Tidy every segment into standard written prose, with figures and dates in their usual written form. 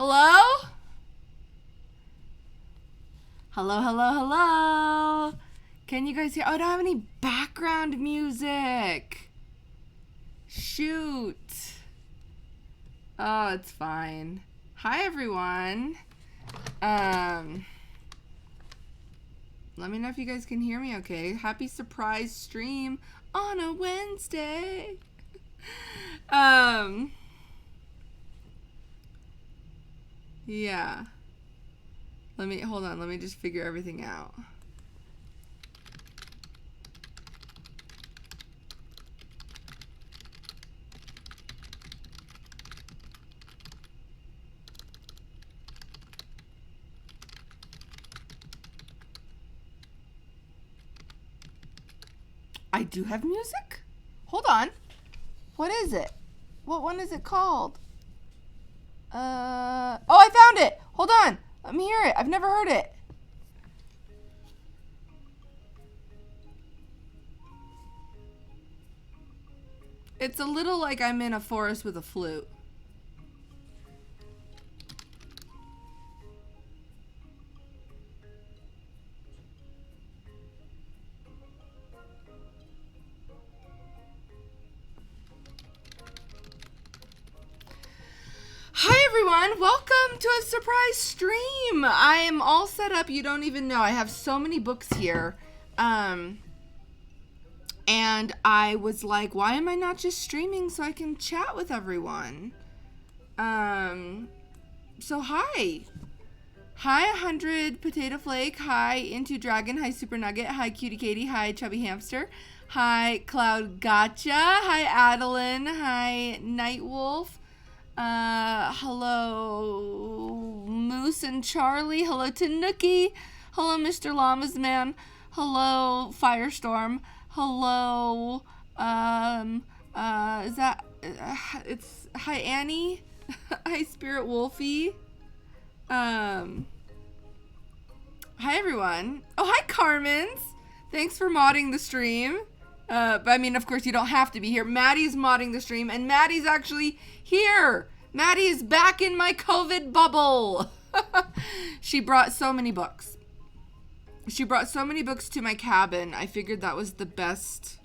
Hello? Hello, hello, hello. Can you guys hear? Oh, I don't have any background music. Shoot. Oh, it's fine. Hi, everyone. Let me know if you guys can hear me okay. Happy surprise stream on a Wednesday. Yeah. Hold on, let me just figure everything out. I do have music? Hold on. What is it? What one is it called? Oh, I found it. Hold on. Let me hear it. I've never heard it. It's a little like I'm in a forest with a flute. Hi everyone, welcome to a surprise stream. I am all set up, you don't even know. I have so many books here. And I was like, why am I not just streaming so I can chat with everyone? So hi. Hi 100 Potato Flake, hi Into Dragon, hi Super Nugget, hi Cutie Katie, hi Chubby Hamster, hi Cloud Gotcha, hi Adeline, hi Nightwolf. Hello, Moose and Charlie. Hello, Tanuki. Hello, Mr. Llama's Man. Hello, Firestorm. Hello, is that, it's, hi, Annie. Hi, Spirit Wolfie. Hi, everyone. Oh, hi, Carmen's. Thanks for modding the stream. But I mean, of course, you don't have to be here. Maddie's modding the stream, and Maddie's actually here. Maddie is back in my COVID bubble. She brought so many books. She brought so many books to my cabin. I figured that was the best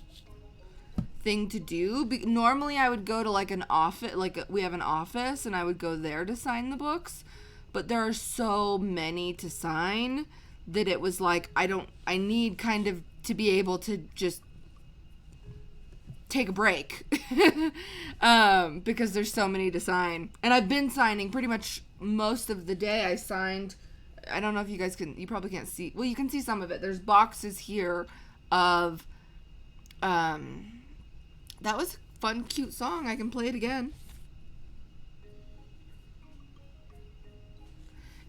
thing to do. Normally, I would go to like an office, like we have an office, and I would go there to sign the books. But there are so many to sign that it was like, I need kind of to be able to just take a break because there's so many to sign, and I've been signing pretty much most of the day. I signed, I don't know if you guys can, you probably can't see, well, you can see some of it. There's boxes here of that was a fun, cute song. I can play it again.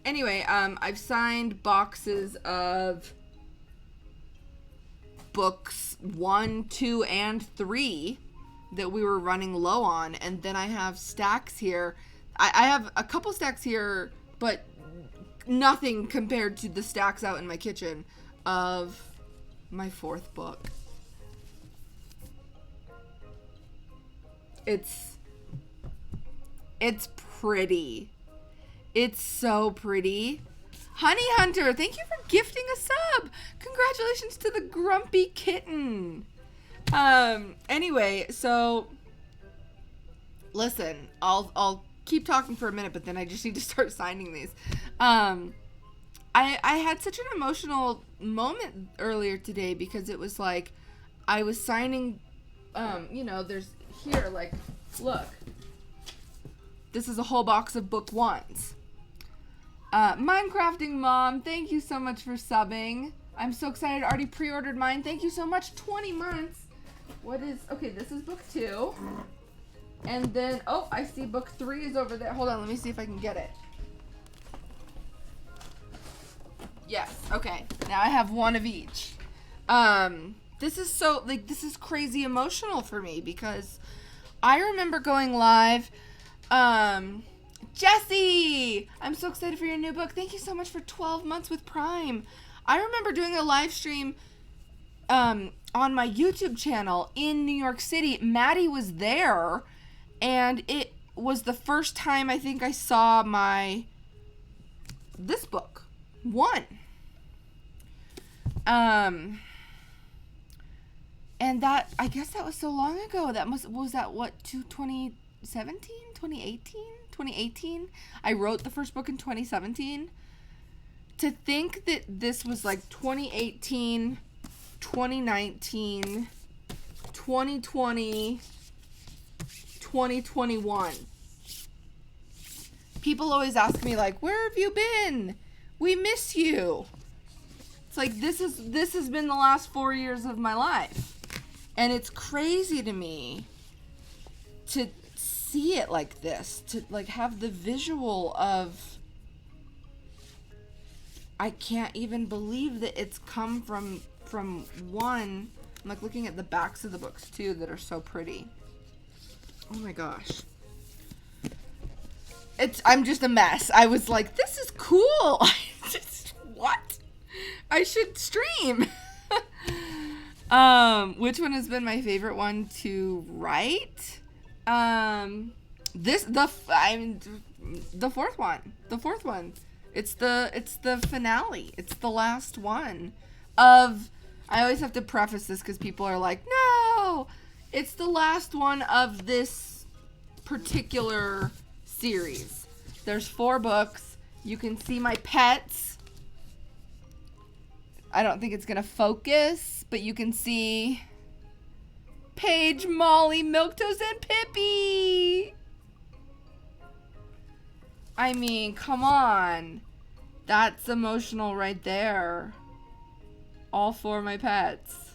Anyway, I've signed boxes of books 1, 2, and 3 that we were running low on, and then I have stacks here. I have a couple stacks here, but nothing compared to the stacks out in my kitchen of my 4th book. It's pretty. It's so pretty. Honey Hunter, thank you for gifting a sub. Congratulations to the grumpy kitten. Anyway, so listen, I'll keep talking for a minute, but then I just need to start signing these. I had such an emotional moment earlier today because it was like I was signing, there's here, like, look. This is a whole box of book 1s. Minecrafting Mom, thank you so much for subbing. I'm so excited. I already pre-ordered mine. Thank you so much. 20 months. Okay, this is book 2. And then, oh, I see book 3 is over there. Hold on, let me see if I can get it. Yes, okay. Now I have one of each. This is so, like, this is crazy emotional for me because I remember going live, Jesse, I'm so excited for your new book. Thank you so much for 12 months with Prime. I remember doing a live stream on my YouTube channel in New York City. Maddie was there, and was the first time I think I saw this book. One. And that, I guess that was so long ago. Was that what, 2017? 2018? 2018? I wrote the first book in 2017. To think that this was like 2018, 2019, 2020, 2021. People always ask me, like, where have you been? We miss you. It's like, this has been the last 4 years of my life. And it's crazy to me to see it like this, to like have the visual of, I can't even believe that it's come from one. I'm like looking at the backs of the books too that are so pretty. Oh my gosh. I'm just a mess. I was like, this is cool. What? I should stream. Which one has been my favorite one to write? The fourth one. The fourth one. It's the finale. It's the last one of, I always have to preface this because people are like, no, it's the last one of this particular series. There's 4 books. You can see my pets. I don't think it's going to focus, but you can see Paige, Molly, Milktoast, and Pippi. I mean, come on. That's emotional right there. All 4 of my pets.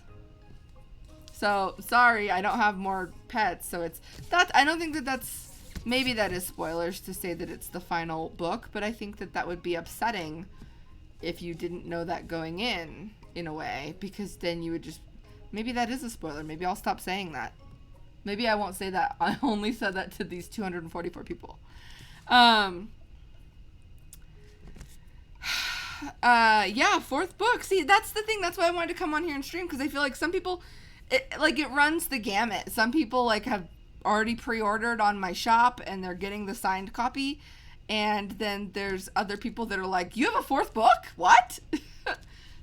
So, sorry, I don't have more pets, so I don't think that's, maybe that is spoilers to say that it's the final book, but I think that would be upsetting if you didn't know that going in a way, because then you would just, maybe that is a spoiler. Maybe I'll stop saying that. Maybe I won't say that. I only said that to these 244 people. Yeah, 4th book. See, that's the thing. That's why I wanted to come on here and stream, because I feel like some people, it runs the gamut. Some people like have already pre-ordered on my shop and they're getting the signed copy. And then there's other people that are like, you have a 4th book? What?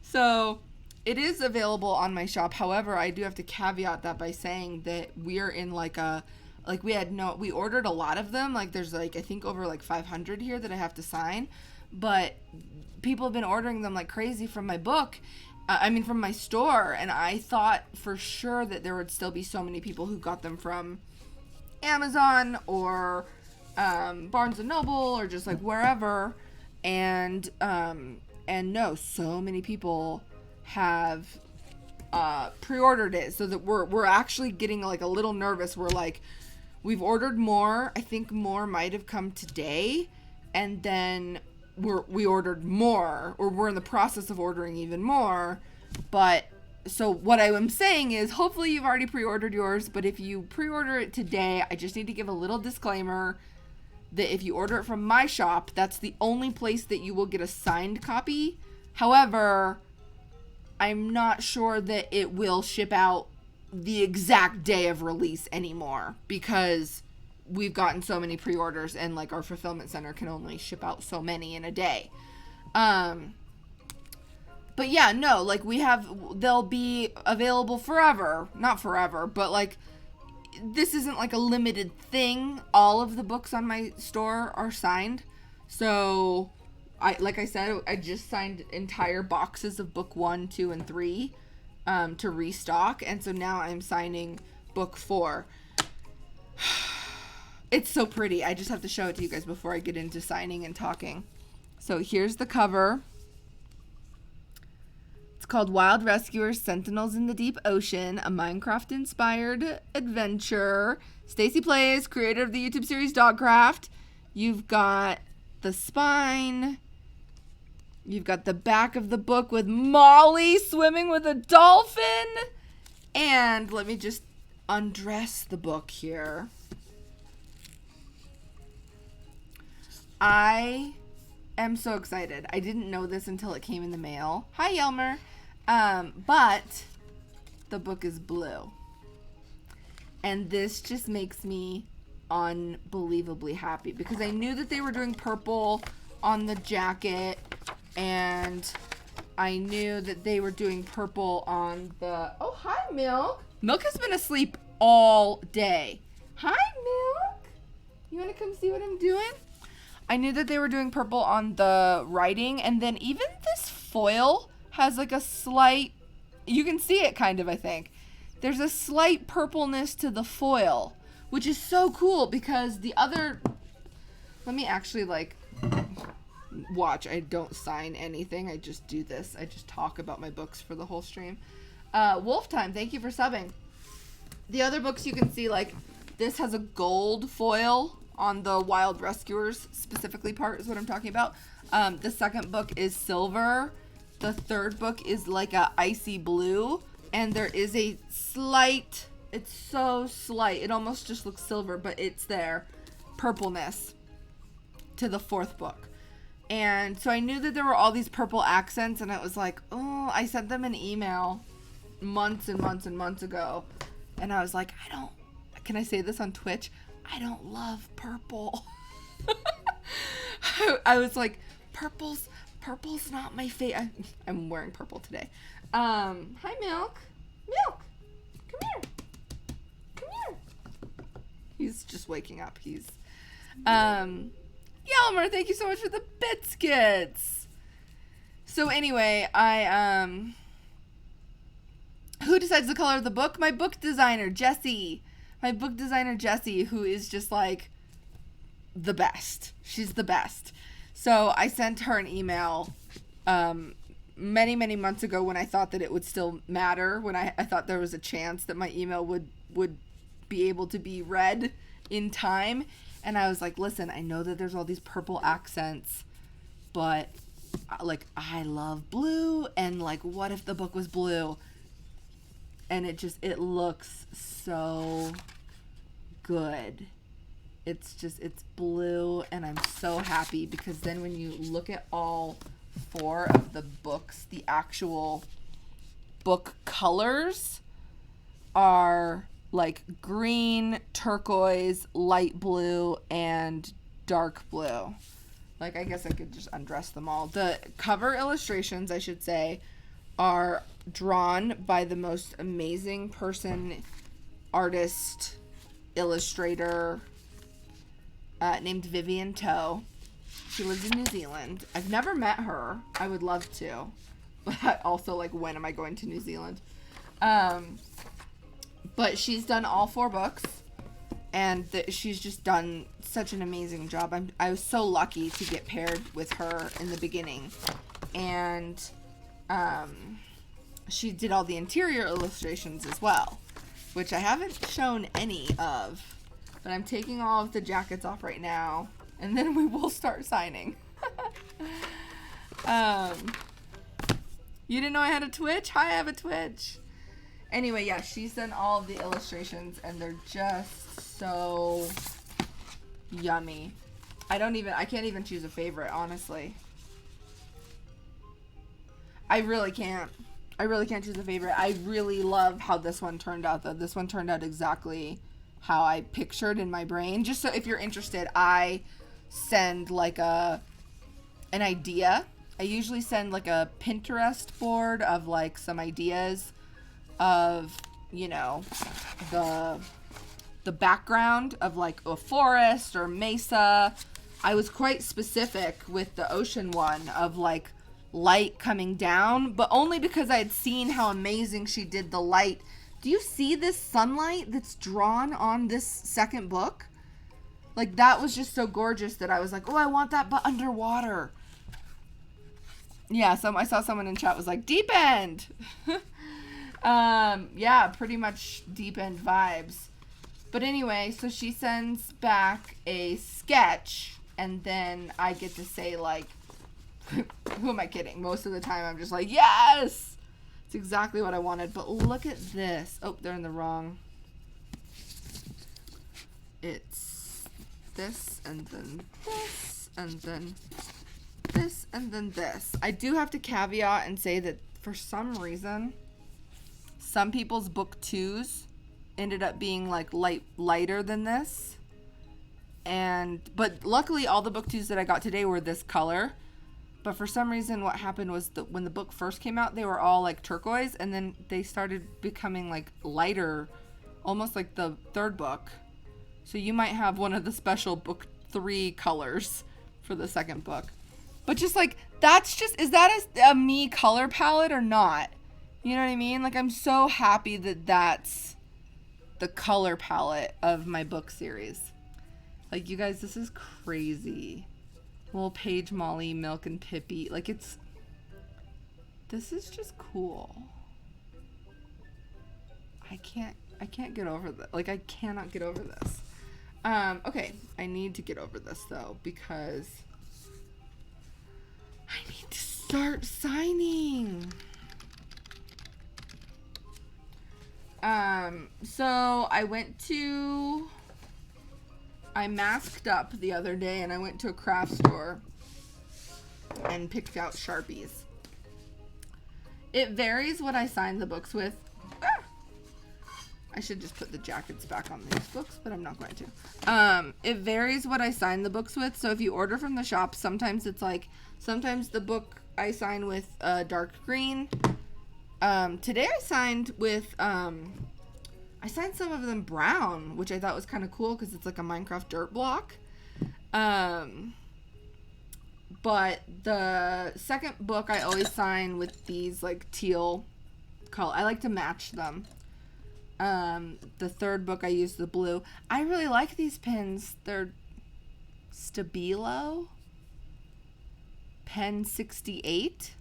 So it is available on my shop. However, I do have to caveat that by saying that we're in we ordered a lot of them. Like there's I think over 500 here that I have to sign, but people have been ordering them like crazy from my book. From my store. And I thought for sure that there would still be so many people who got them from Amazon or Barnes and Noble or just wherever, and no, so many people have pre-ordered it, so that we're actually getting a little nervous. We're we've ordered more. I think more might have come today, and then we ordered more, or we're in the process of ordering even more. But so what I am saying is, hopefully you've already pre-ordered yours, but if you pre-order it today, I just need to give a little disclaimer that if you order it from my shop, that's the only place that you will get a signed copy. However, I'm not sure that it will ship out the exact day of release anymore, because we've gotten so many pre-orders and our fulfillment center can only ship out so many in a day. But yeah, no, they'll be available forever. Not forever, but this isn't a limited thing. All of the books on my store are signed. So I said, I just signed entire boxes of book 1, 2, and 3 to restock. And so now I'm signing book 4. It's so pretty. I just have to show it to you guys before I get into signing and talking. So here's the cover. It's called Wild Rescuers, Sentinels in the Deep Ocean, a Minecraft-inspired adventure. Stacy Plays, creator of the YouTube series Dogcraft. You've got the spine. You've got the back of the book with Molly swimming with a dolphin. And let me just undress the book here. I am so excited. I didn't know this until it came in the mail. Hi, Yelmer. But the book is blue. And this just makes me unbelievably happy because I knew that they were doing purple on the jacket, and I knew that they were doing purple on the... Oh, hi, Milk. Milk has been asleep all day. Hi, Milk. You want to come see what I'm doing? I knew that they were doing purple on the writing, and then even this foil has like a slight... You can see it kind of, I think. There's a slight purpleness to the foil, which is so cool because the other... Let me actually, like... Watch, I don't sign anything. I just do this. I just talk about my books for the whole stream. Wolf Time, thank you for subbing. The other books you can see, like, this has a gold foil on the Wild Rescuers specifically part is what I'm talking about. The second book is silver. The third book is like a icy blue. And there is a slight, it's so slight, it almost just looks silver, but it's there, purpleness to the fourth book. And so I knew that there were all these purple accents, and it was like, oh, I sent them an email months and months and months ago. And I was like, can I say this on Twitch? I don't love purple. I was like, purple's not my favorite. I'm wearing purple today. Hi, Milk. Milk, come here. Come here. He's just waking up. Yelmer, thank you so much for the biscuits. So anyway, who decides the color of the book? My book designer, Jessie. My book designer, Jessie, who is just like the best. She's the best. So I sent her an email many, many months ago when I thought that it would still matter, when I thought there was a chance that my email would be able to be read in time. And I was like, listen, I know that there's all these purple accents, but like, I love blue, and like, what if the book was blue? And it looks so good. It's blue, and I'm so happy because then when you look at all 4 of the books, the actual book colors are like green, turquoise, light blue, and dark blue. Like, I guess I could just undress them all. The cover illustrations, I should say, are drawn by the most amazing person, artist, illustrator, named Vivian Toe. She lives in New Zealand. I've never met her. I would love to. But also, like, when am I going to New Zealand? But she's done all 4 books, and she's just done such an amazing job. I was so lucky to get paired with her in the beginning, and she did all the interior illustrations as well, which I haven't shown any of, but I'm taking all of the jackets off right now, and then we will start signing. You didn't know I had a Twitch? Hi, I have a Twitch. Anyway, yeah, she's done all of the illustrations, and they're just so yummy. I can't even choose a favorite, honestly. I really can't choose a favorite. I really love how this one turned out, though. This one turned out exactly how I pictured in my brain. Just so if you're interested, I send like an idea. I usually send like a Pinterest board of like some ideas of, you know, the background of like a forest or mesa. I was quite specific with the ocean one of like light coming down, but only because I had seen how amazing she did the light. Do you see this sunlight that's drawn on this second book? Like, that was just so gorgeous that I was like, oh, I want that, but underwater. Yeah, I saw someone in chat was like, deep end. Yeah, pretty much deep end vibes. But anyway, so she sends back a sketch, and then I get to say, like, who am I kidding? Most of the time I'm just like, yes! It's exactly what I wanted. But look at this. Oh, they're in the wrong. It's this, and then this, and then this, and then this. I do have to caveat and say that for some reason, some people's book 2s ended up being like lighter than this. But luckily all the book twos that I got today were this color. But for some reason what happened was that when the book first came out, they were all like turquoise, and then they started becoming like lighter, almost like the third book. So you might have one of the special book 3 colors for the second book. But just like, is that a me color palette or not? You know what I mean? Like, I'm so happy that that's the color palette of my book series. Like, you guys, this is crazy. Little Paige, Molly, Milk, and Pippi. Like, this is just cool. I can't get over that. Like, I cannot get over this. Okay, I need to get over this, though, because I need to start signing. So I masked up the other day and I went to a craft store and picked out Sharpies. It varies what I sign the books with. I should just put the jackets back on these books, but I'm not going to. It varies what I sign the books with. So if you order from the shop, sometimes the book I sign with dark green. Today I signed with, I signed some of them brown, which I thought was kind of cool because it's like a Minecraft dirt block. But the second book I always sign with these like teal color. I like to match them. The third book I use the blue. I really like these pins. They're Stabilo Pen 68.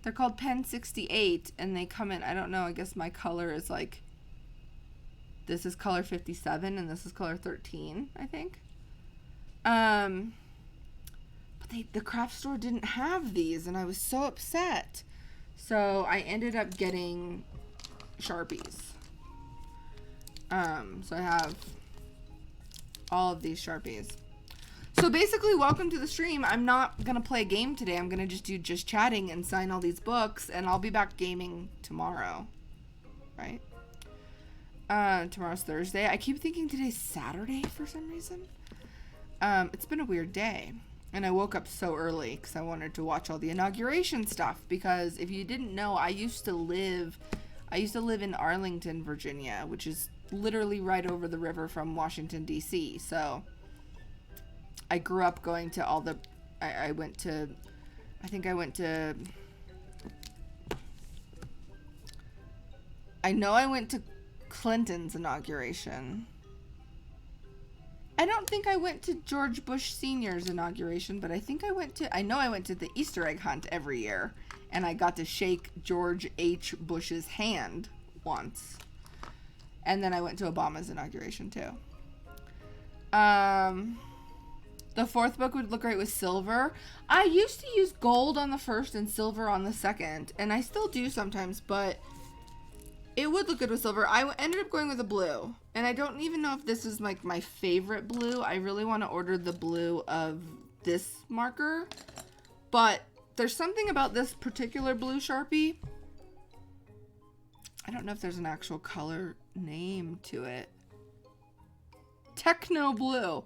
They're called Pen 68 and they come in, I don't know, I guess my color is like, this is color 57 and this is color 13, I think. But the craft store didn't have these and I was so upset. So I ended up getting Sharpies. So I have all of these Sharpies. So basically, welcome to the stream. I'm not going to play a game today. I'm going to just do just chatting and sign all these books, and I'll be back gaming tomorrow. Right? Tomorrow's Thursday. I keep thinking today's Saturday for some reason. It's been a weird day. And I woke up so early because I wanted to watch all the inauguration stuff. Because if you didn't know, I used to live in Arlington, Virginia, which is literally right over the river from Washington, D.C. So I grew up going to all the, I went to Clinton's inauguration. I don't think I went to George Bush Sr.'s inauguration, but I know I went to the Easter egg hunt every year, and I got to shake George H. Bush's hand once. And then I went to Obama's inauguration too. The fourth book would look great with silver. I used to use gold on the first and silver on the second, and I still do sometimes, but it would look good with silver. I ended up going with a blue, and I don't even know if this is like my favorite blue. I really want to order the blue of this marker, but there's something about this particular blue Sharpie. I don't know if there's an actual color name to it. Techno blue.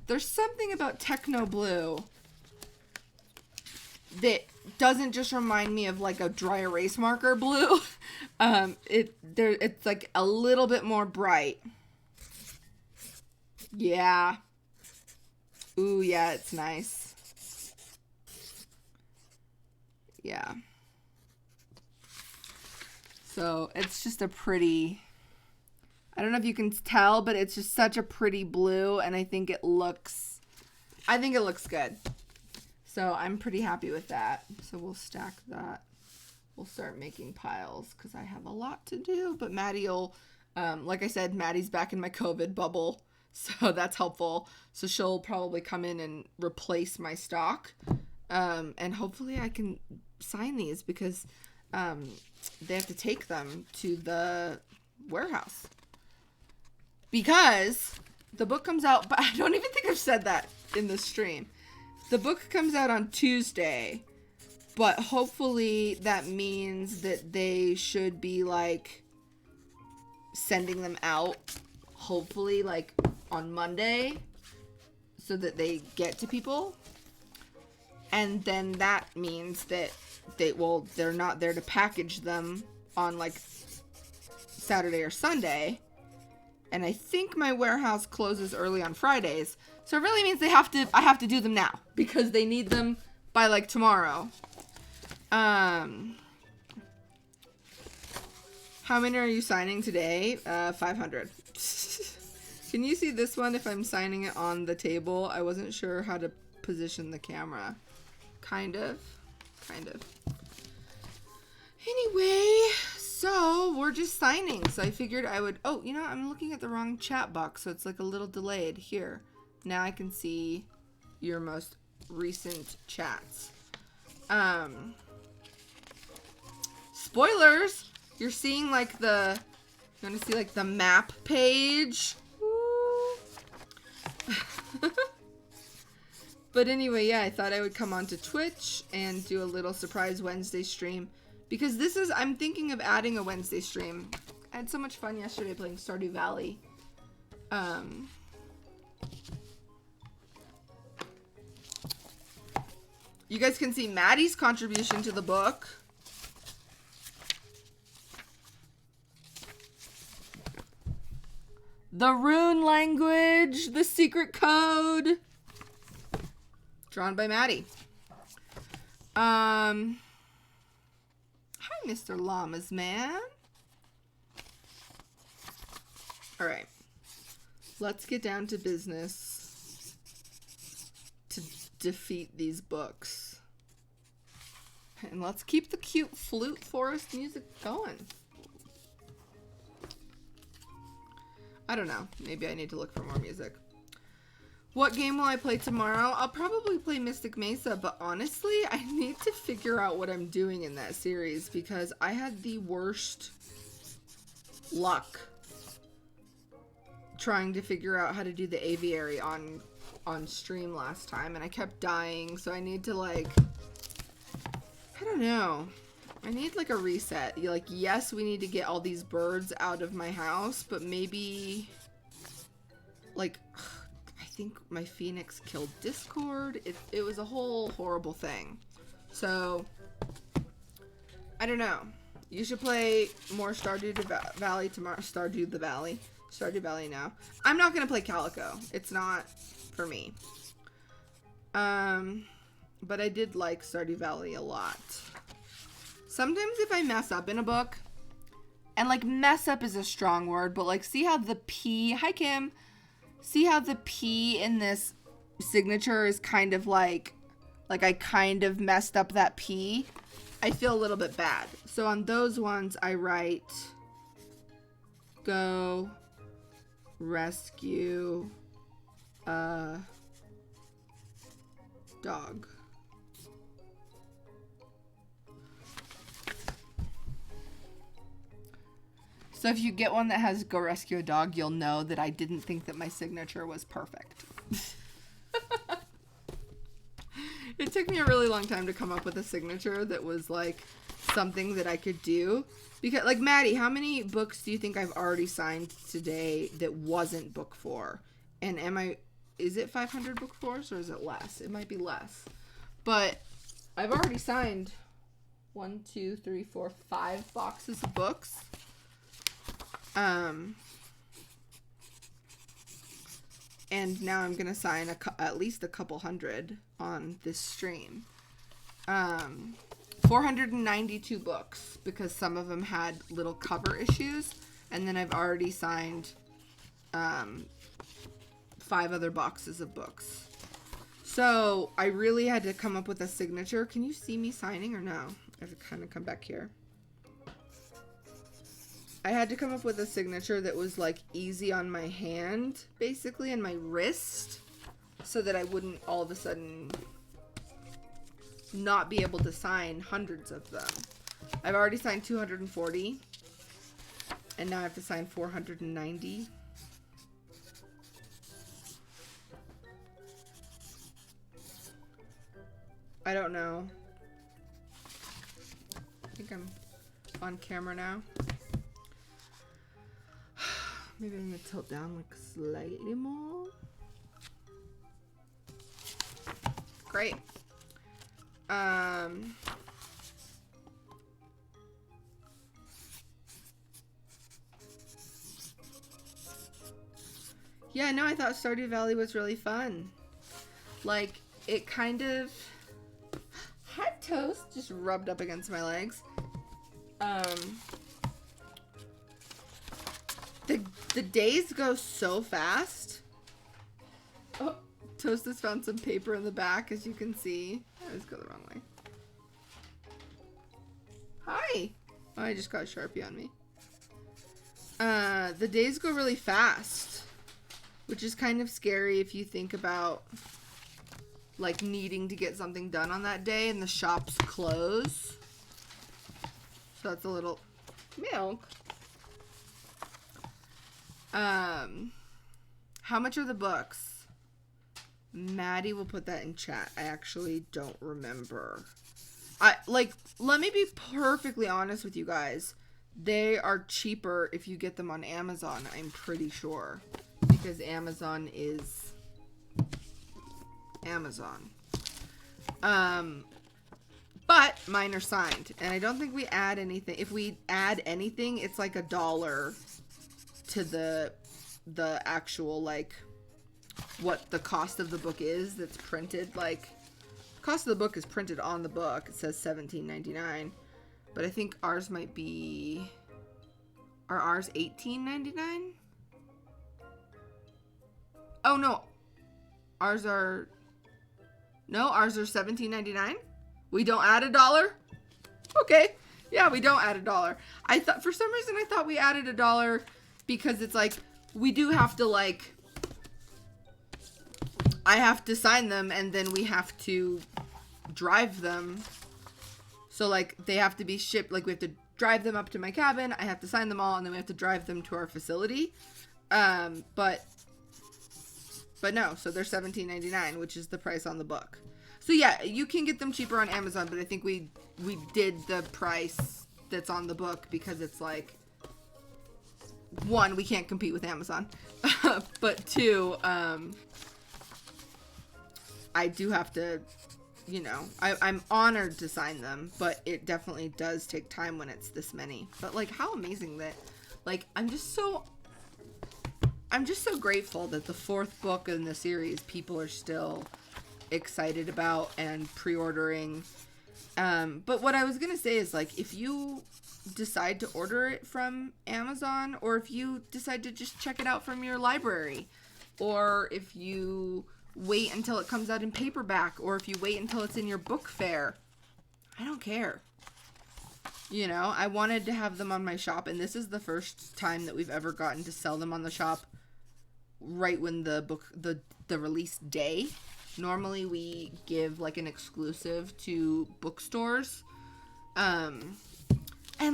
There's something about techno blue that doesn't just remind me of like a dry erase marker blue. It's like a little bit more bright. Yeah. Ooh, yeah, it's nice. Yeah. So it's just a pretty, I don't know if you can tell, but it's just such a pretty blue, and I think it looks good. So I'm pretty happy with that. So we'll stack that. We'll start making piles because I have a lot to do. But Maddie will, like I said, Maddie's back in my COVID bubble, so that's helpful. So she'll probably come in and replace my stock, and hopefully I can sign these because they have to take them to the warehouse. Because the book comes out, but I don't even think I've said that in the stream. The book comes out on Tuesday, but hopefully that means that they should be like sending them out, hopefully like on Monday so that they get to people. And then that means that they're not there to package them on like Saturday or Sunday. And I think my warehouse closes early on Fridays. So it really means I have to do them now because they need them by like tomorrow. How many are you signing today? 500. Can you see this one if I'm signing it on the table? I wasn't sure how to position the camera. Kind of. Anyway, so we're just signing. So I figured I would, oh, you know, I'm looking at the wrong chat box. So it's like a little delayed here. Now I can see your most recent chats. Spoilers. You're seeing like you want to see like the map page. But anyway, yeah, I thought I would come onto Twitch and do a little surprise Wednesday stream. Because I'm thinking of adding a Wednesday stream. I had so much fun yesterday playing Stardew Valley. You guys can see Maddie's contribution to the book. The rune language, the secret code. Drawn by Maddie. Hi, Mr. Llamas Man. All right. Let's get down to business to defeat these books. And let's keep the cute flute forest music going. I don't know. Maybe I need to look for more music. What game will I play tomorrow? I'll probably play Mystic Mesa, but honestly, I need to figure out what I'm doing in that series because I had the worst luck trying to figure out how to do the aviary on stream last time, and I kept dying, so I need to, like, I don't know. I need, like, a reset. Like, yes, we need to get all these birds out of my house, but maybe, like, I think my Phoenix killed Discord. It was a whole horrible thing. So, I don't know. You should play more Stardew Valley tomorrow. Stardew Valley now. I'm not going to play Calico. It's not for me. But I did like Stardew Valley a lot. Sometimes if I mess up in a book, and like mess up is a strong word, but like see how the P, hi Kim, see how the P in this signature is kind of like I kind of messed up that P. I feel a little bit bad. So on those ones I write, go rescue a dog. So if you get one that has go rescue a dog, you'll know that I didn't think that my signature was perfect. It took me a really long time to come up with a signature that was like something that I could do. Because, like, Maddie, how many books do you think I've already signed today that wasn't book 4? And is it 500 book 4s or is it less? It might be less. But I've already signed 1, 2, 3, 4, 5 boxes of books. And now I'm gonna sign at least a couple hundred on this stream. 492 books because some of them had little cover issues, and then I've already signed 5 other boxes of books. So I really had to come up with a signature. Can you see me signing or no? I have to kind of come back here. I had to come up with a signature that was like easy on my hand, basically, and my wrist, so that I wouldn't all of a sudden not be able to sign hundreds of them. I've already signed 240, and now I have to sign 490. I don't know. I think I'm on camera now. Maybe I'm gonna tilt down like slightly more. Great. Yeah, no, I thought Stardew Valley was really fun. Like, it kind of... Hot toast just rubbed up against my legs. The days go so fast. Oh, Toast has found some paper in the back, as you can see. I always go the wrong way. Hi! Oh, I just got a Sharpie on me. The days go really fast, which is kind of scary if you think about like needing to get something done on that day and the shops close. So that's a little milk. How much are the books? Maddie will put that in chat. I actually don't remember. Let me be perfectly honest with you guys. They are cheaper if you get them on Amazon, I'm pretty sure. Because Amazon is Amazon. But mine are signed. And I don't think we add anything. If we add anything, it's like $1 to the actual, like, what the cost of the book is that's printed. Like, the cost of the book is printed on the book. It says $17.99. But I think ours might be... Are ours $18.99? Oh, no. Ours are... No, ours are $17.99? We don't add $1? Okay. Yeah, we don't add $1. I thought, for some reason, I thought we added $1 because it's like, we do have to, like... I have to sign them, and then we have to drive them. So, like, they have to be shipped. Like, we have to drive them up to my cabin. I have to sign them all, and then we have to drive them to our facility. But no. So they're $17.99, which is the price on the book. So yeah, you can get them cheaper on Amazon, but I think we did the price that's on the book because it's like, one, we can't compete with Amazon, but two, I do have to, you know, I'm honored to sign them, but it definitely does take time when it's this many. But like, how amazing that, like, I'm just so grateful that the 4th book in the series people are still excited about and pre-ordering. But what I was gonna say is, like, if you decide to order it from Amazon, or if you decide to just check it out from your library, or if you wait until it comes out in paperback, or if you wait until it's in your book fair, I don't care. You know, I wanted to have them on my shop, and this is the first time that we've ever gotten to sell them on the shop right when the book, the release day. Normally we give like an exclusive to bookstores, and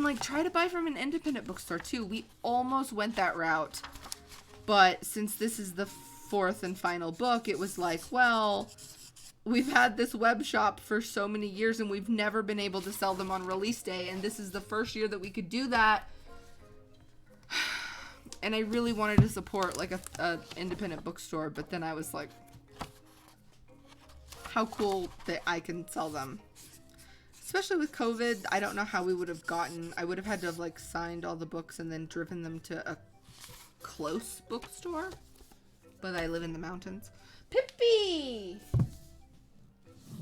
like try to buy from an independent bookstore too. We almost went that route, but since this is the 4th and final book, it was like, well, we've had this web shop for so many years and we've never been able to sell them on release day, and this is the first year that we could do that. And I really wanted to support like a independent bookstore, but then I was like, how cool that I can sell them. Especially with COVID, I don't know how we would have gotten, I would have had to have like signed all the books and then driven them to a close bookstore. But I live in the mountains. Pippi!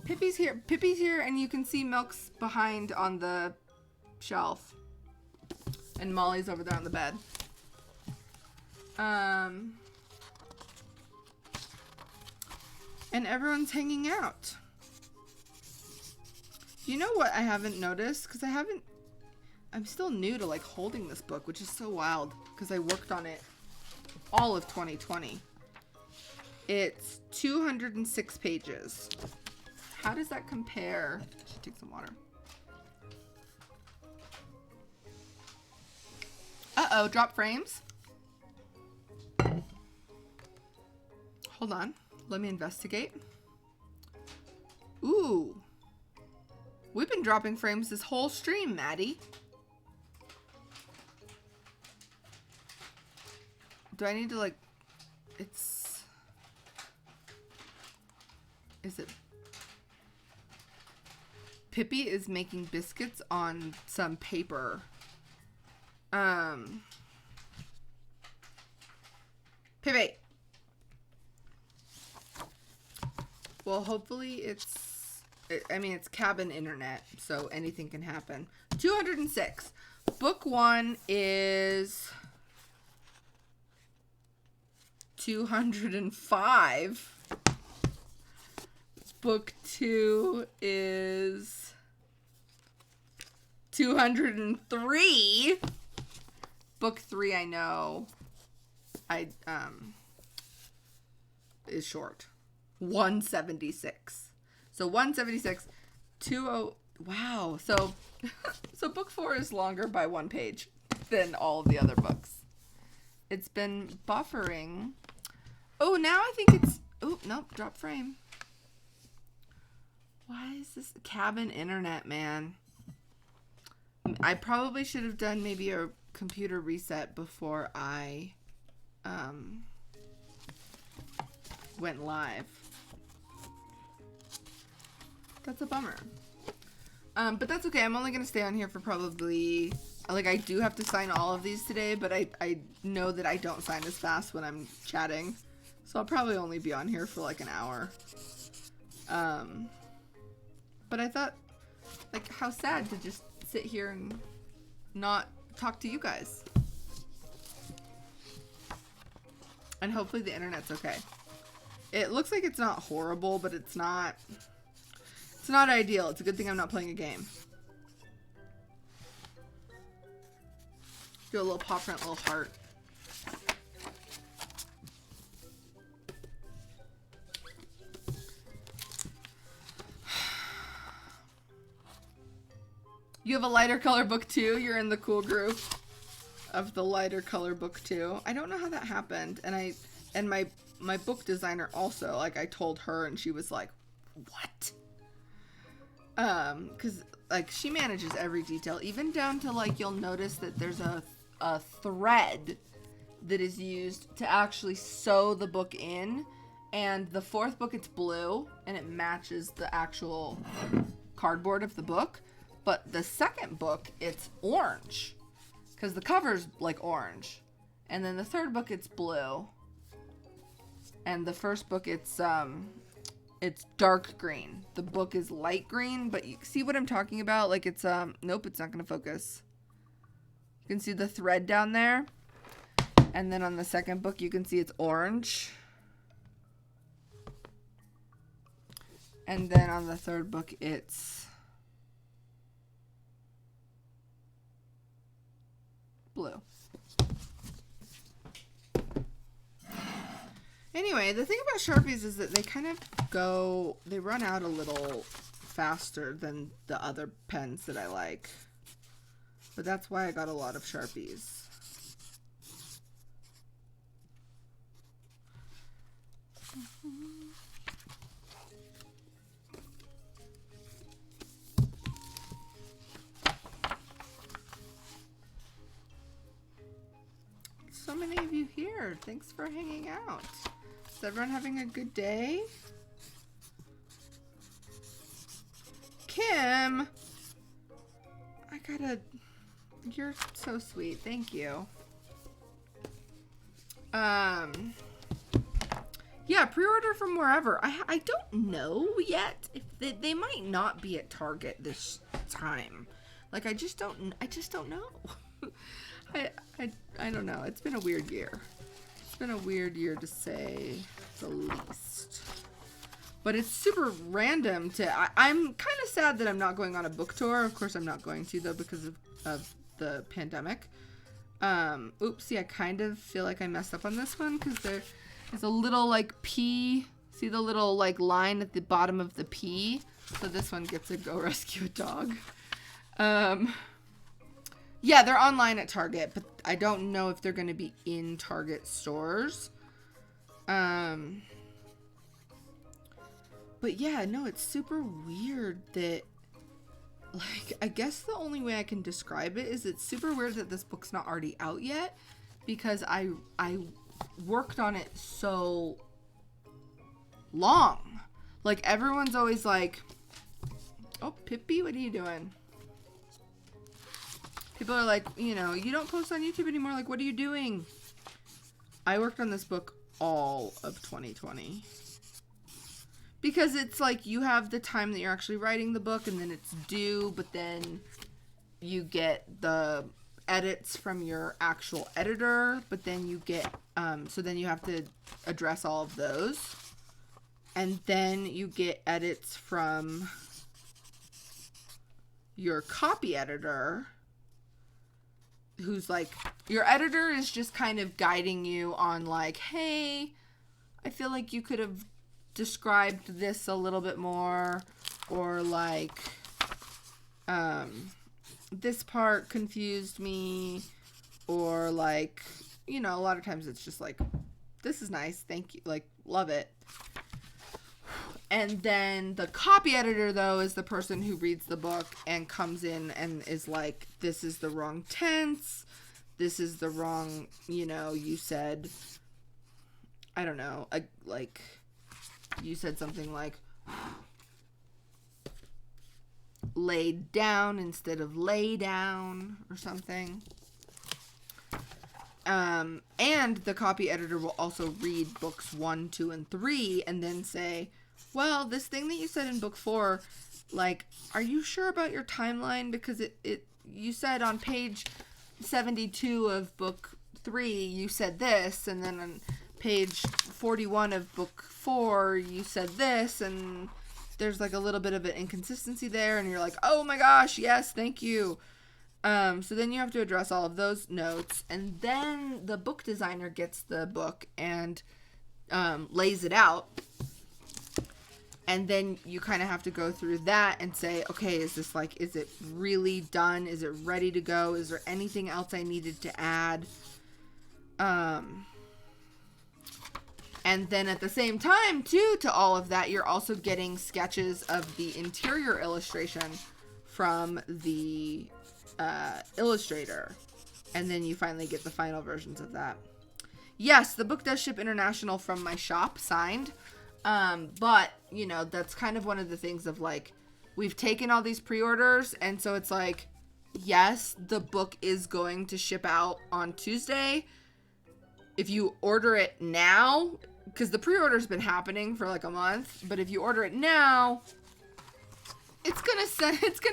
Pippi's here, and you can see Milk's behind on the shelf. And Molly's over there on the bed. And everyone's hanging out. You know what I haven't noticed? Because I'm still new to like holding this book, which is so wild. Because I worked on it all of 2020. It's 206 pages. How does that compare? I should take some water. Uh-oh, drop frames. Hold on. Let me investigate. Ooh. We've been dropping frames this whole stream, Maddie. Do I need to like... Is it Pippi is making biscuits on some paper. Pippi. Well, hopefully it's cabin internet, so anything can happen. 206. Book 1 is 205. Book 2 is 203. Book 3, I know, is short. 176. So 176, 20. Wow. So book 4 is longer by 1 page than all of the other books. It's been buffering. Oh, now I think it's. Oh, nope. Drop frame. Why is this cabin internet, man? I probably should have done maybe a computer reset before I went live. That's a bummer. But that's okay. I'm only going to stay on here for probably, like, I do have to sign all of these today, but I know that I don't sign as fast when I'm chatting. So I'll probably only be on here for like an hour. But I thought, like, how sad to just sit here and not talk to you guys. And hopefully the internet's okay. It looks like it's not horrible, but it's not ideal. It's a good thing I'm not playing a game. Do a little paw print, little heart. You have a lighter color book too? You're in the cool group of the lighter color book too. I don't know how that happened. And my book designer also, like, I told her and she was like, what? Cause like she manages every detail, even down to, like, you'll notice that there's a thread that is used to actually sew the book in. And the 4th book, it's blue and it matches the actual cardboard of the book. But the 2nd book, it's orange because the cover's like orange. And then the 3rd book, it's blue. And the 1st book, it's dark green. The book is light green, but you see what I'm talking about? Like, it's, nope, it's not going to focus. You can see the thread down there. And then on the 2nd book, you can see it's orange. And then on the 3rd book, it's blue. Anyway, the thing about Sharpies is that they kind of they run out a little faster than the other pens that I like. But that's why I got a lot of Sharpies. So many of you here. Thanks for hanging out. Is everyone having a good day? Kim! You're so sweet. Thank you. Yeah, pre-order from wherever. I don't know yet if they might not be at Target this time. Like, I just don't know. I don't know. It's been a weird year. It's been a weird year to say the least. But it's super random I'm kind of sad that I'm not going on a book tour. Of course I'm not going to, though, because of the pandemic. Oopsie, I kind of feel like I messed up on this one because there is a little, like, P. See the little, like, line at the bottom of the P? So this one gets a go rescue a dog. Yeah, they're online at Target, but I don't know if they're going to be in Target stores. But yeah, no, it's super weird that, like, I guess the only way I can describe it is it's super weird that this book's not already out yet, because I worked on it so long. Like, everyone's always like, Oh, Pippi, what are you doing? People are like, you know, you don't post on YouTube anymore. Like, what are you doing? I worked on this book all of 2020. Because it's like you have the time that you're actually writing the book and then it's due, but then you get the edits from your actual editor, but then you get, so then you have to address all of those. And then you get edits from your copy editor, who's like, your editor is just kind of guiding you on like, hey, I feel like you could have described this a little bit more, or like, this part confused me, or like, you know, a lot of times it's just like, this is nice, thank you, like, love it. And then the copy editor, though, is the person who reads the book and comes in and is like, this is the wrong tense. This is the wrong, you know, you said, I don't know, like, you said something like, laid down instead of lay down or something. And the copy editor will also read books 1, 2, and 3 and then say, well, this thing that you said in book 4, like, are you sure about your timeline? Because you said on page 72 of book 3, you said this, and then on page 41 of book 4, you said this, and there's like a little bit of an inconsistency there, and you're like, oh my gosh, yes, thank you. So then you have to address all of those notes, and then the book designer gets the book and lays it out. And then you kind of have to go through that and say, okay, is this like, is it really done? Is it ready to go? Is there anything else I needed to add? And then at the same time, too, to all of that, you're also getting sketches of the interior illustration from the illustrator. And then you finally get the final versions of that. Yes, the book does ship international from my shop, signed. But, you know, that's kind of one of the things of, like, we've taken all these pre-orders, and so it's like, yes, the book is going to ship out on Tuesday. If you order it now, because the pre-order's been happening for, like, a month, but if you order it now, it's gonna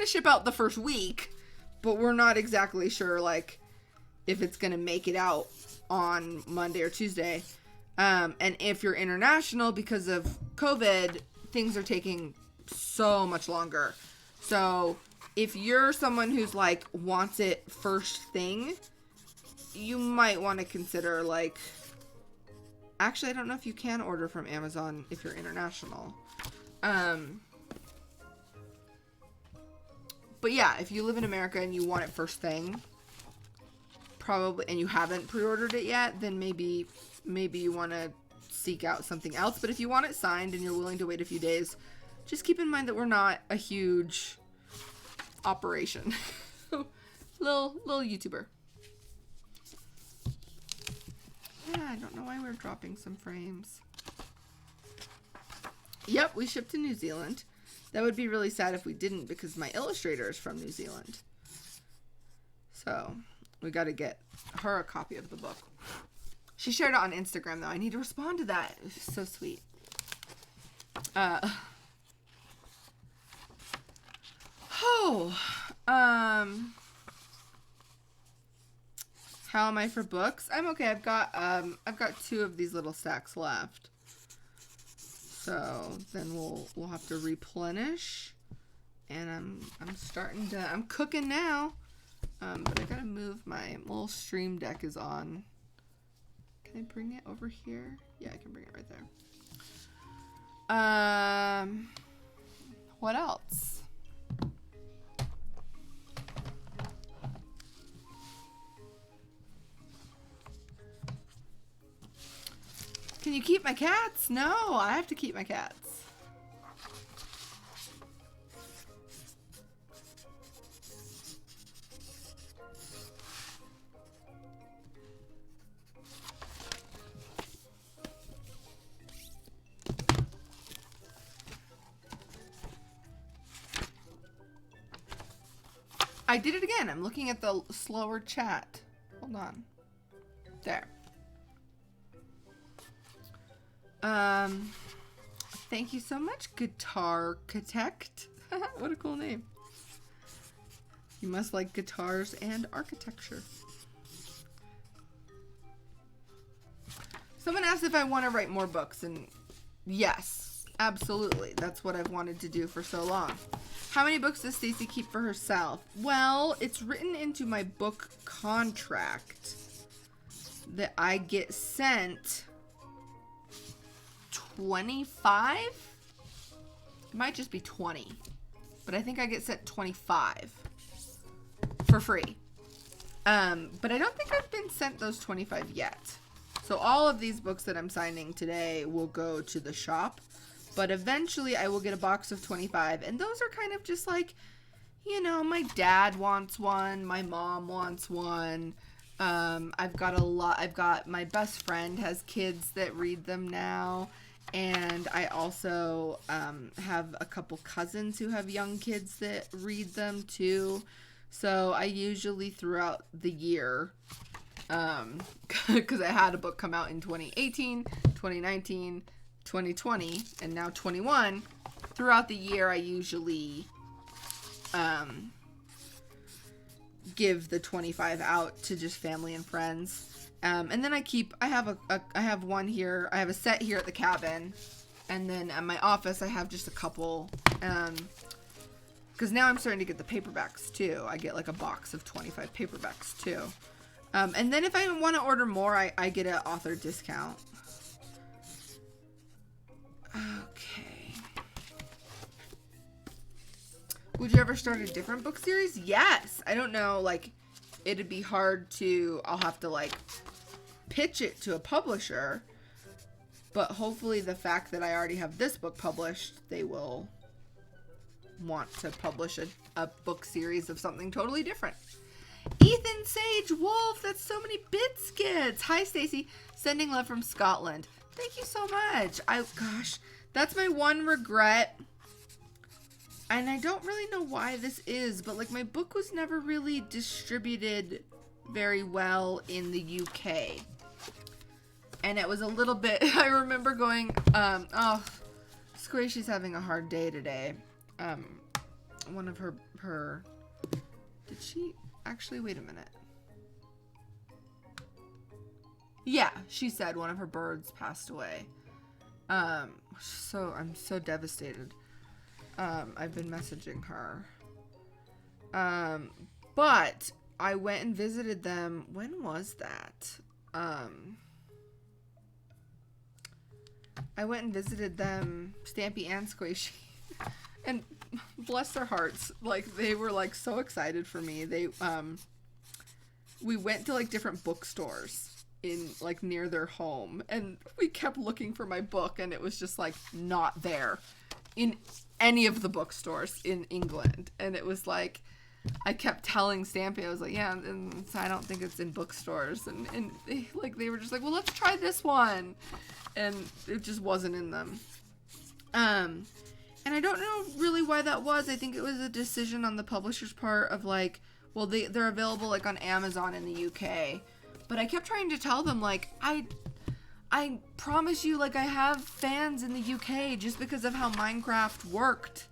ship out the first week, but we're not exactly sure, like, if it's gonna make it out on Monday or Tuesday. And if you're international, because of COVID, things are taking so much longer. So if you're someone who's like wants it first thing, you might want to consider like, actually, I don't know if you can order from Amazon if you're international. But yeah, if you live in America and you want it first thing, probably, and you haven't pre-ordered it yet, then maybe you want to seek out something else. But if you want it signed and you're willing to wait a few days, just keep in mind that we're not a huge operation. little YouTuber. Yeah, I don't know why we're dropping some frames. Yep, we ship to New Zealand. That would be really sad if we didn't, because my illustrator is from New Zealand. So we got to get her a copy of the book. She shared it on Instagram, though. I need to respond to that. It's so sweet. How am I for books? I'm okay. I've got 2 of these little stacks left. So then we'll have to replenish. And I'm cooking now. But I gotta move my little stream deck is on. Can I bring it over here? Yeah, I can bring it right there. What else? Can you keep my cats? No, I have to keep my cats. I did it again. I'm looking at the slower chat. Hold on. There. Thank you so much, Guitar Architect. What a cool name. You must like guitars and architecture. Someone asked if I want to write more books, and yes, absolutely. That's what I've wanted to do for so long. How many books does Stacy keep for herself? Well, it's written into my book contract that I get sent 25? It might just be 20. But I think I get sent 25 for free. But I don't think I've been sent those 25 yet. So all of these books that I'm signing today will go to the shop. But eventually I will get a box of 25. And those are kind of just like, you know, my dad wants one. My mom wants one. I've got my best friend has kids that read them now. And I also have a couple cousins who have young kids that read them too. So I usually throughout the year, because I had a book come out in 2018, 2019, 2020, and now 21. Throughout the year, I usually give the 25 out to just family and friends. And then I have one here. I have a set here at the cabin. And then at my office, I have just a couple. Because now I'm starting to get the paperbacks too. I get like a box of 25 paperbacks too. And then if I want to order more, I get an author discount. Okay. Would you ever start a different book series? Yes. I don't know, like, it'd be hard to, I'll have to like pitch it to a publisher, but hopefully the fact that I already have this book published, they will want to publish a book series of something totally different. Ethan Sage Wolf, that's so many biscuits. Hi Stacy, sending love from Scotland. Thank you so much. Gosh, that's my one regret. And I don't really know why this is, but like my book was never really distributed very well in the UK. And it was a little bit, I remember going, Squishy's having a hard day today. One of her, did she actually, wait a minute. Yeah, she said one of her birds passed away. So I'm so devastated. I've been messaging her. But I went and visited them. When was that? I went and visited them, Stampy and Squishy. And bless their hearts, like they were like so excited for me. They we went to like different bookstores in like near their home, and we kept looking for my book, and it was just like not there in any of the bookstores in England. And it was like I kept telling Stampy, I was like, yeah, and I don't think it's in bookstores, and they were just like, well, let's try this one, and it just wasn't in them. And I don't know really why that was. I think it was a decision on the publisher's part of like, well, they're available like on Amazon in the UK. But I kept trying to tell them like, I promise you, like I have fans in the UK just because of how Minecraft worked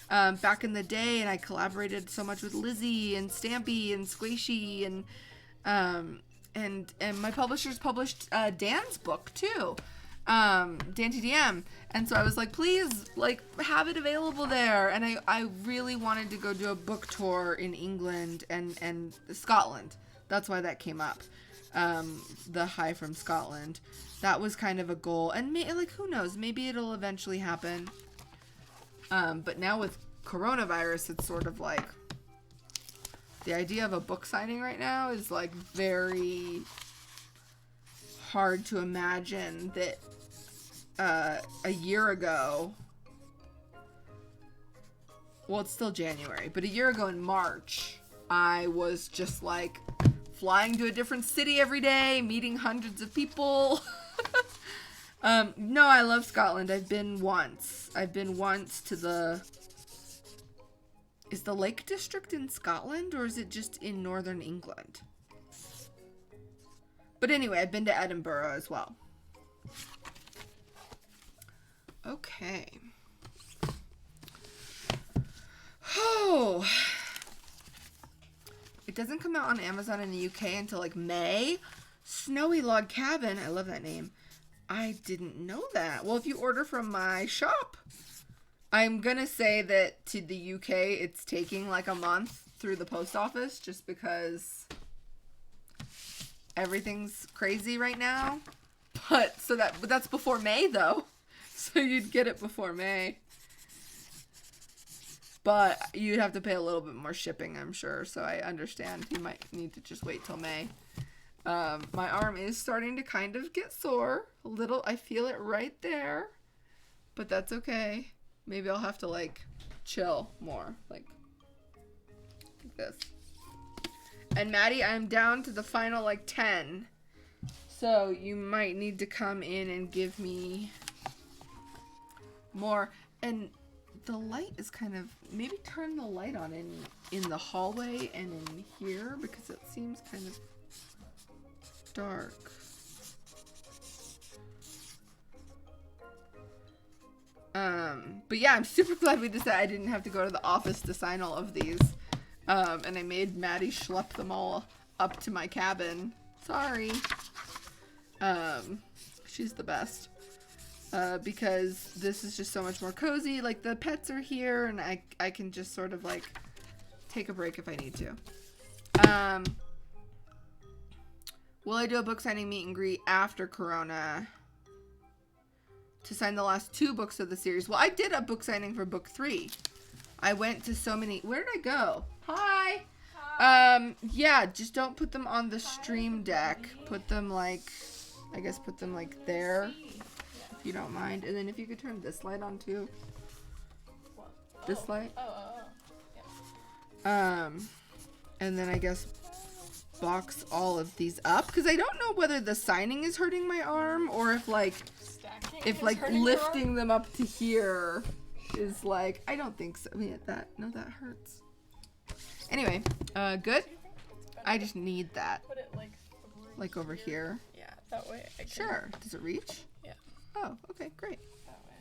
back in the day. And I collaborated so much with Lizzie and Stampy and Squishy and my publishers published Dan's book too. Dan TDM. And so I was like, please, like, have it available there. And I really wanted to go do a book tour in England and Scotland. That's why that came up. The Hi from Scotland. That was kind of a goal. And like, who knows? Maybe it'll eventually happen. But now with coronavirus, it's sort of like the idea of a book signing right now is like very hard to imagine that a year ago, well, it's still January, but a year ago in March, I was just like flying to a different city every day, meeting hundreds of people. No, I love Scotland. I've been once to the Is the Lake District in Scotland or is it just in northern England? But anyway, I've been to Edinburgh as well. Okay. Oh. It doesn't come out on Amazon in the UK until like May. Snowy Log Cabin. I love that name. I didn't know that. Well, if you order from my shop, I'm going to say that to the UK, it's taking like a month through the post office just because everything's crazy right now. But that's before May though. So you'd get it before May. But you'd have to pay a little bit more shipping, I'm sure. So I understand. You might need to just wait till May. My arm is starting to kind of get sore. A little. I feel it right there. But that's okay. Maybe I'll have to, like, chill more. Like this. And Maddie, I'm down to the final, like, 10. So you might need to come in and give me more. And the light is kind of, maybe turn the light on in the hallway and in here because it seems kind of dark. But yeah, I'm super glad we decided I didn't have to go to the office to sign all of these. And I made Maddie schlep them all up to my cabin. Sorry. She's the best. Because this is just so much more cozy. Like, the pets are here, and I can just sort of, like, take a break if I need to. Will I do a book signing meet and greet after Corona to sign the last 2 books of the series? Well, I did a book signing for book 3. I went to so many... Where did I go? Hi! Yeah, just don't put them on the stream deck. Put them, like... I guess put them, like, there. If you don't mind. And then if you could turn this light on, too. This light. Yeah. And then I guess box all of these up. Because I don't know whether the signing is hurting my arm or if, like... If, like, lifting them up to here is, like... I don't think so. I mean, that hurts. Anyway, good? I just need that. Put it, like over here. Yeah, that way I can... Sure. Does it reach? Yeah. Oh, okay, great. That way.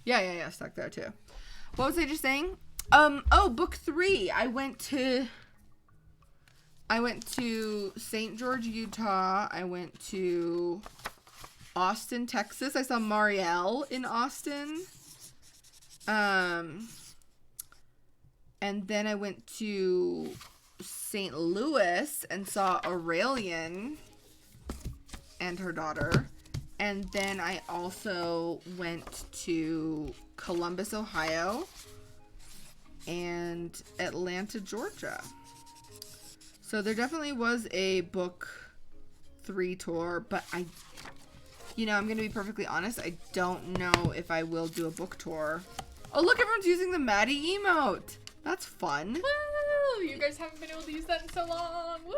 Yeah, stuck there too. What was I just saying? Book 3. I went to St. George, Utah. I went to Austin, Texas. I saw Marielle in Austin. And then I went to St. Louis and saw Aurelian and her daughter. And then I also went to Columbus, Ohio and Atlanta, Georgia. So there definitely was a book 3 tour, but I'm going to be perfectly honest. I don't know if I will do a book tour. Oh, look, everyone's using the Maddie emote. That's fun. Woo! You guys haven't been able to use that in so long. Woo!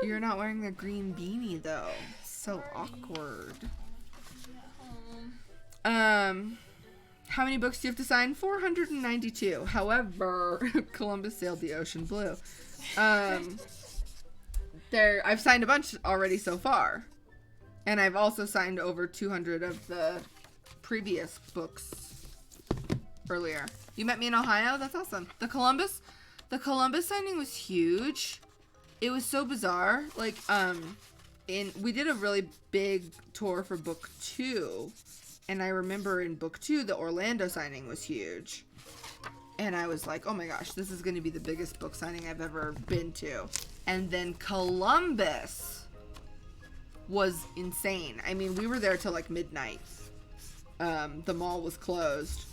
You're not wearing the green beanie, though. So awkward. How many books do you have to sign? 492. However, Columbus sailed the ocean blue. I've signed a bunch already so far. And I've also signed over 200 of the previous books earlier. You met me in Ohio? That's awesome. The Columbus signing was huge. It was so bizarre. Like, we did a really big tour for book 2. And I remember in book 2, the Orlando signing was huge. And I was like, oh my gosh, this is going to be the biggest book signing I've ever been to. And then Columbus was insane. I mean, we were there till like midnight. The mall was closed.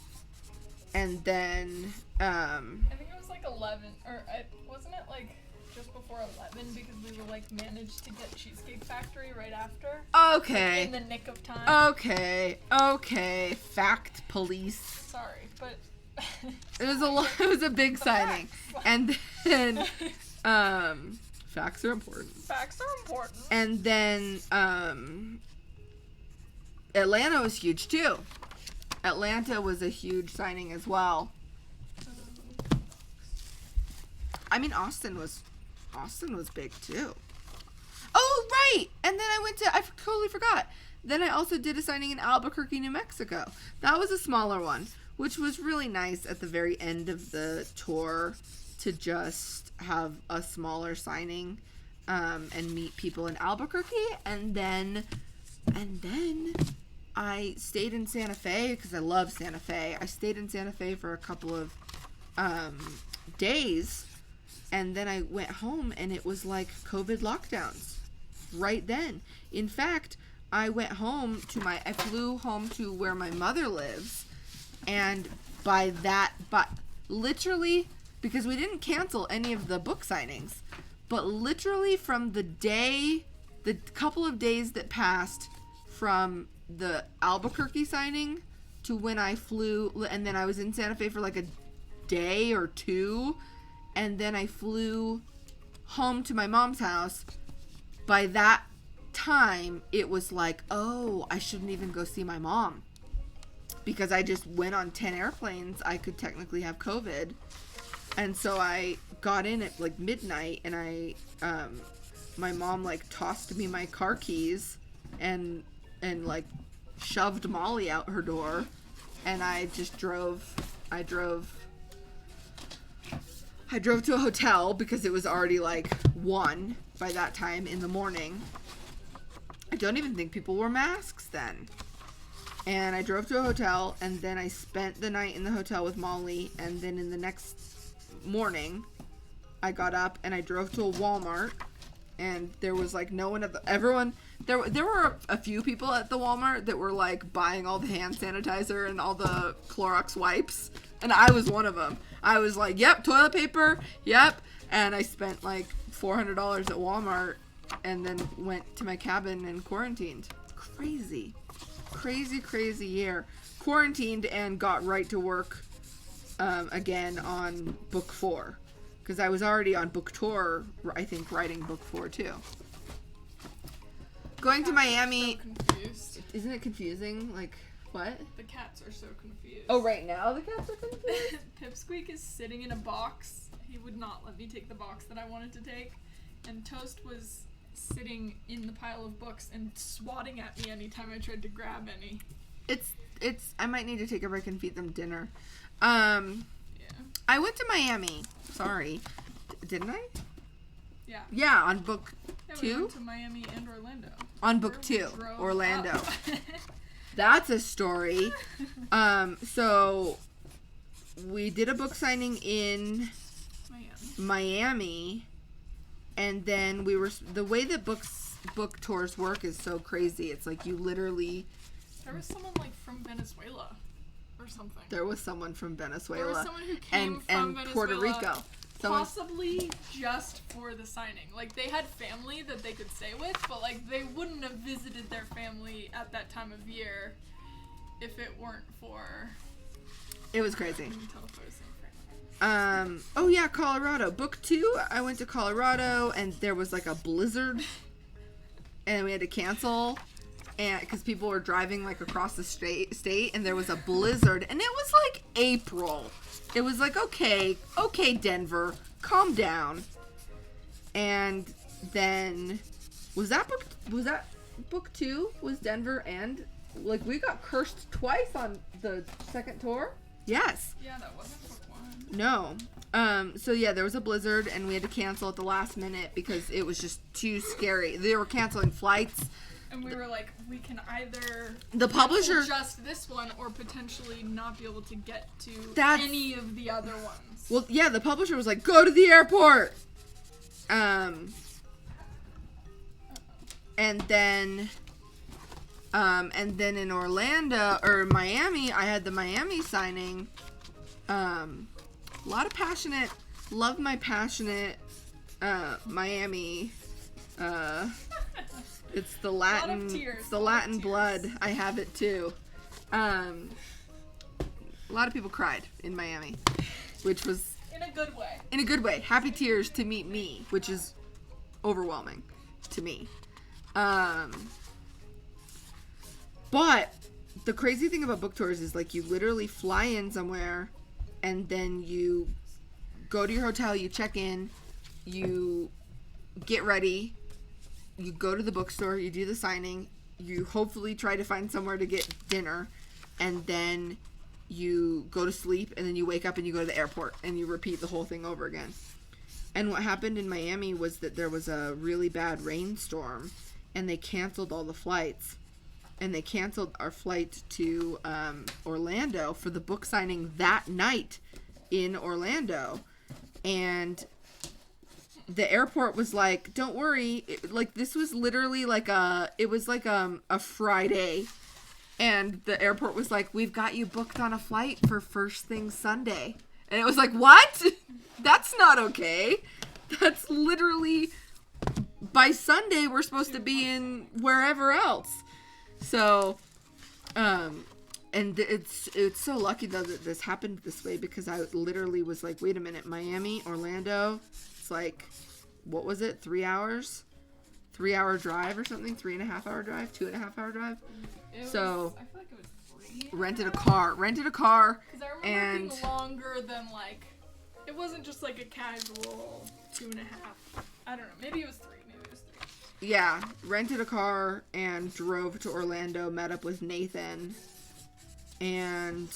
And then, I think it was like 11, or wasn't it like just before 11 because we were like managed to get Cheesecake Factory right after? Okay. Like, in the nick of time. Okay. Fact police. Sorry, but it was a big signing. And then, facts are important. Facts are important. And then, Atlanta was huge too. Atlanta was a huge signing as well. I mean, Austin was big too. Oh, right. And then I totally forgot. Then I also did a signing in Albuquerque, New Mexico. That was a smaller one, which was really nice at the very end of the tour to just have a smaller signing and meet people in Albuquerque. And then I stayed in Santa Fe because I love Santa Fe. I stayed in Santa Fe for a couple of days, and then I went home, and it was like COVID lockdowns right then. In fact, I flew home to where my mother lives, and but literally, because we didn't cancel any of the book signings, but literally from the couple of days that passed from the Albuquerque signing to when I flew, and then I was in Santa Fe for like a day or two, and then I flew home to my mom's house. By that time, it was like, oh, I shouldn't even go see my mom because I just went on 10 airplanes. I could technically have COVID. And so I got in at like midnight, and my mom like tossed me my car keys and like shoved Molly out her door, and I drove to a hotel because it was already like 1 by that time in the morning. I don't even think people wore masks then. And I drove to a hotel, and then I spent the night in the hotel with Molly, and then in the next morning I got up and I drove to a Walmart, and there was like no one there were a few people at the Walmart that were like buying all the hand sanitizer and all the Clorox wipes, and I was one of them. I was like, yep, toilet paper, yep, and I spent like $400 at Walmart and then went to my cabin and quarantined. Crazy year. Quarantined and got right to work again on book 4, because I was already on book tour, I think, writing book 4 too. Going to Miami. So confused. Isn't it confusing? Like, what? The cats are so confused. Oh, right now the cats are confused? Pipsqueak is sitting in a box. He would not let me take the box that I wanted to take. And Toast was sitting in the pile of books and swatting at me anytime I tried to grab any. I might need to take a break and feed them dinner. Yeah. I went to Miami. Sorry. Didn't I? Yeah. Yeah, on book 2? We went to Miami and Orlando. On book 2, Orlando. Up. That's a story. So we did a book signing in Miami, and then the way that book tours work is so crazy. It's like you literally. There was someone like from Venezuela or something. There was someone from Venezuela. There was someone who came from Venezuela, Puerto Rico. Possibly just for the signing. Like, they had family that they could stay with, but like they wouldn't have visited their family at that time of year if it weren't for. It was crazy. Oh yeah, Colorado. Book 2, I went to Colorado, and there was like a blizzard, and we had to cancel, and because people were driving like across the state, and there was a blizzard, and it was like April. It was like, okay, Denver, calm down. And then was that book 2 was Denver, and like we got cursed twice on the second tour. Yes. Yeah, that wasn't book 1. No. So yeah, there was a blizzard, and we had to cancel at the last minute because it was just too scary. They were canceling flights. And we were like, we can either the publisher just this one or potentially not be able to get to any of the other ones. Well, yeah, the publisher was like, go to the airport. And then in Orlando or Miami, I had the Miami signing. A lot of passionate, love my passionate Miami. It's the Latin. It's the Latin blood. I have it too. A lot of people cried in Miami, which was in a good way. In a good way. Happy tears to meet me, which is overwhelming to me. But the crazy thing about book tours is like you literally fly in somewhere, and then you go to your hotel, you check in, you get ready, you go to the bookstore, you do the signing, you hopefully try to find somewhere to get dinner, and then you go to sleep, and then you wake up and you go to the airport, and you repeat the whole thing over again. And what happened in Miami was that there was a really bad rainstorm, and they canceled all the flights. And they canceled our flight to Orlando for the book signing that night in Orlando. And the airport was like, don't worry. This was literally it was like a Friday. And the airport was like, we've got you booked on a flight for first thing Sunday. And it was like, what? That's not okay. That's literally, by Sunday, we're supposed to be in wherever else. So, and it's so lucky though that this happened this way, because I literally was like, wait a minute, Miami, Orlando, it's like, what was it, 3 hours? 3 hour drive or something? 3.5 hour drive? 2.5 hour drive? I feel like it was 3. Rented a car. Because I remember it being longer than it wasn't just like a casual 2.5. I don't know. Maybe it was 3. Yeah, rented a car and drove to Orlando, met up with Nathan, and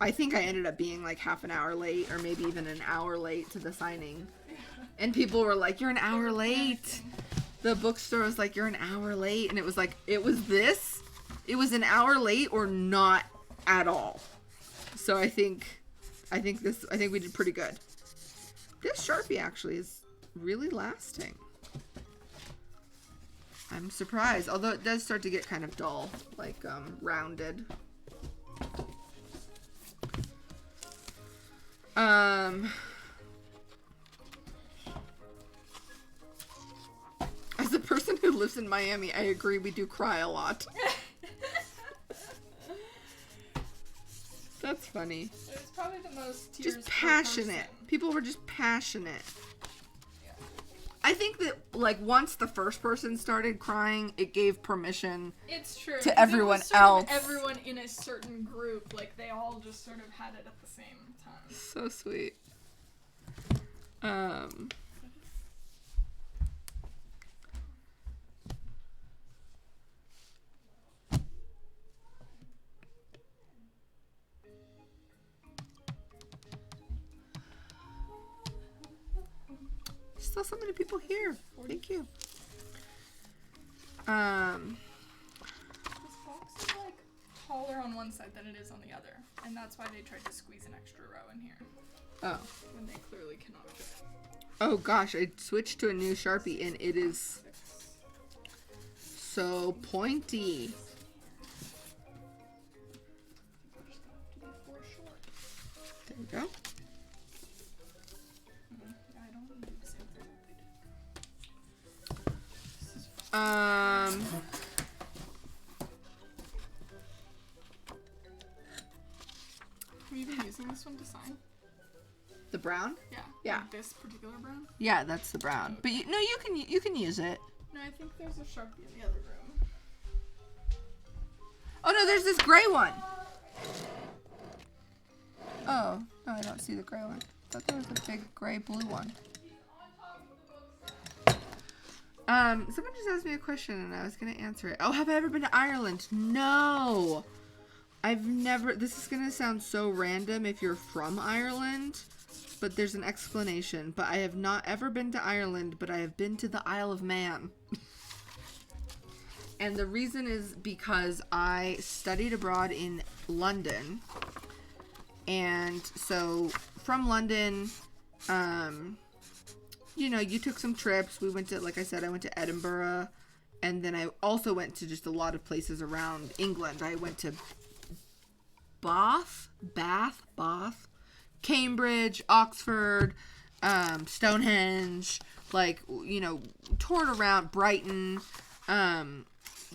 I think I ended up being like half an hour late, or maybe even an hour late to the signing. And people were like, you're an hour late. The bookstore was like, you're an hour late. And it was like, it was an hour late or not at all. So I think we did pretty good. This Sharpie actually is really lasting. I'm surprised, although it does start to get kind of dull, rounded. As a person who lives in Miami, I agree, we do cry a lot. That's funny. It was probably the most tears just passionate. People were just passionate. Yeah. I think that once the first person started crying, it gave permission. It's true. To everyone else. Everyone in a certain group, they all just sort of had it at the same time. So sweet. Still so many people here. Thank you. This box is taller on one side than it is on the other, and that's why they tried to squeeze an extra row in here. Oh. When they clearly cannot fit. Oh gosh, I switched to a new Sharpie and it is so pointy. There we go. Are you even using this one to sign? The brown? Yeah. Yeah. This particular brown? Yeah, that's the brown. But you can use it. No, I think there's a Sharpie in the other room. Oh no, there's this gray one. Oh, no, I don't see the gray one. I thought there was a big gray blue one. Someone just asked me a question and I was going to answer it. Oh, have I ever been to Ireland? No. I've never, this is going to sound so random if you're from Ireland, but there's an explanation. But I have not ever been to Ireland, but I have been to the Isle of Man. And the reason is because I studied abroad in London. And so from London, you took some trips. We went to, like I said, I went to Edinburgh. And then I also went to just a lot of places around England. I went to Bath, Cambridge, Oxford, Stonehenge, toured around Brighton,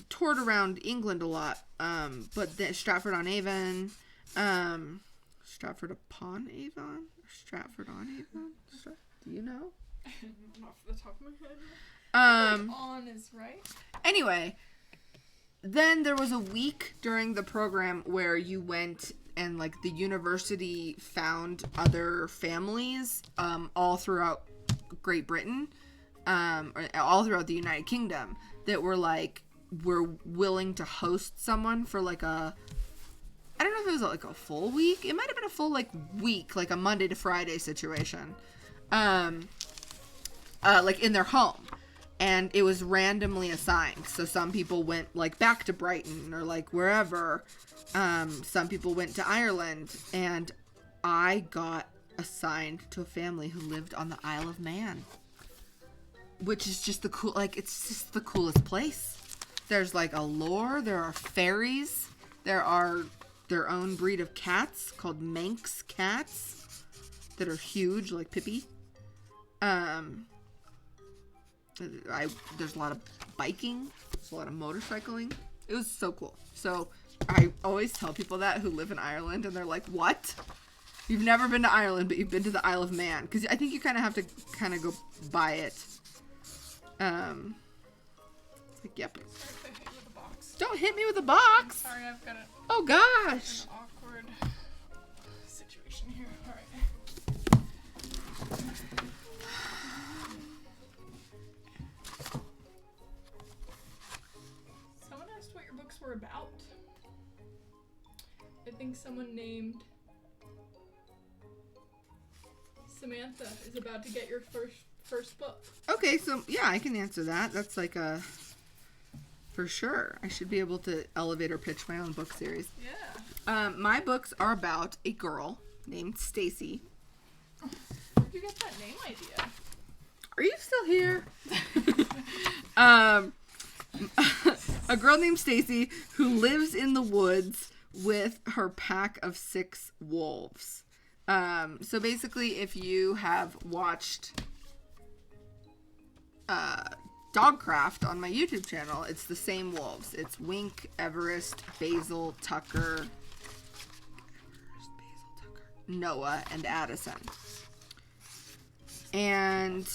toured around England a lot, but then Stratford-on-Avon, Stratford-upon-Avon? Stratford-on-Avon? Do you know? Off the top of my head. On is right. Anyway, then there was a week during the program where you went like the university found other families all throughout Great Britain, or all throughout the United Kingdom, that were willing to host someone for like I don't know if it was like a full week. It might have been a full like week, like a Monday to Friday situation, like in their home. And it was randomly assigned. So some people went like back to Brighton or like wherever. Some people went to Ireland. And I got assigned to a family who lived on the Isle of Man. Which is just it's just the coolest place. There's like a lore. There are fairies. There are their own breed of cats called Manx cats that are huge, like Pippi. There's a lot of biking. There's a lot of motorcycling. It was so cool. So I always tell people that who live in Ireland, and they're like, "What? You've never been to Ireland, but you've been to the Isle of Man?" Because I think you kind of have to go by it. Like, yep. Sorry if I hit you with a box. Don't hit me with a box. Sorry, I've got Oh gosh. an awkward situation here. All right. Someone asked what your books were about. I think someone named Samantha is about to get your first book. Okay, so yeah, I can answer that. That's like for sure. I should be able to elevator pitch my own book series. Yeah. My books are about a girl named Stacy. Where'd you get that name idea? Are you still here? A girl named Stacy who lives in the woods with her pack of 6 wolves. So basically, if you have watched Dogcraft on my YouTube channel, it's the same wolves. It's Wink, Everest, Basil, Tucker, Noah, and Addison. And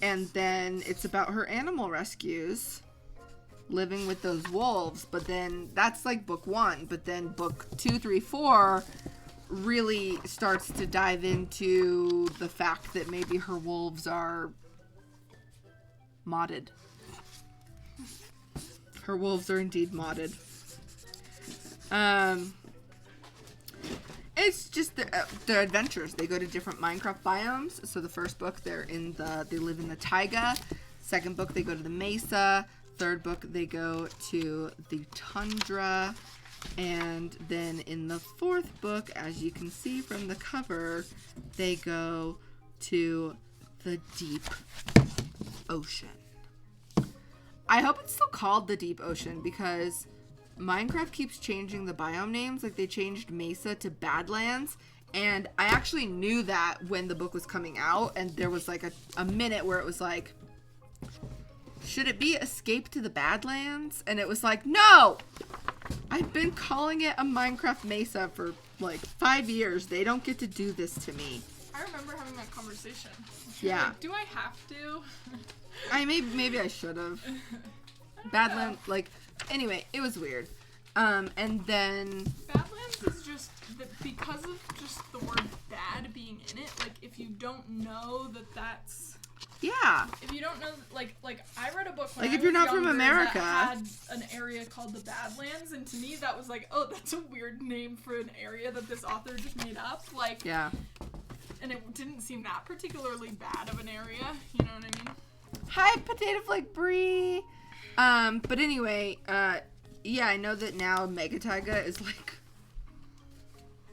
then it's about her animal rescues, living with those wolves. But then that's like book 1. But then book 2, 3, 4 really starts to dive into the fact that maybe her wolves are modded. Her wolves are indeed modded. It's just their adventures. They go to different Minecraft biomes. So the first book, they live in the taiga. Second book, they go to the mesa. Third book, they go to the tundra. And then in the fourth book, as you can see from the cover, they go to the deep ocean. I hope it's still called the deep ocean, because Minecraft keeps changing the biome names. Like, they changed Mesa to Badlands, and I actually knew that when the book was coming out, and there was like a minute where it was like, should it be Escape to the Badlands? And it was like, no! I've been calling it a Minecraft Mesa for like 5 years. They don't get to do this to me. I remember having that conversation. Yeah. Like, do I have to? Maybe I should have. Badlands, like, anyway, it was weird. And then Badlands is just because of just the word bad being in it. Like, if you don't know that's. Yeah. If you don't know, like I read a book when like I if you're was not from younger America, that had an area called the Badlands, and to me that was like, oh, that's a weird name for an area that this author just made up. Like, yeah. And it didn't seem that particularly bad of an area. You know what I mean? Hi, Potato Flake Brie. But anyway, yeah, I know that now Mega Taiga is like,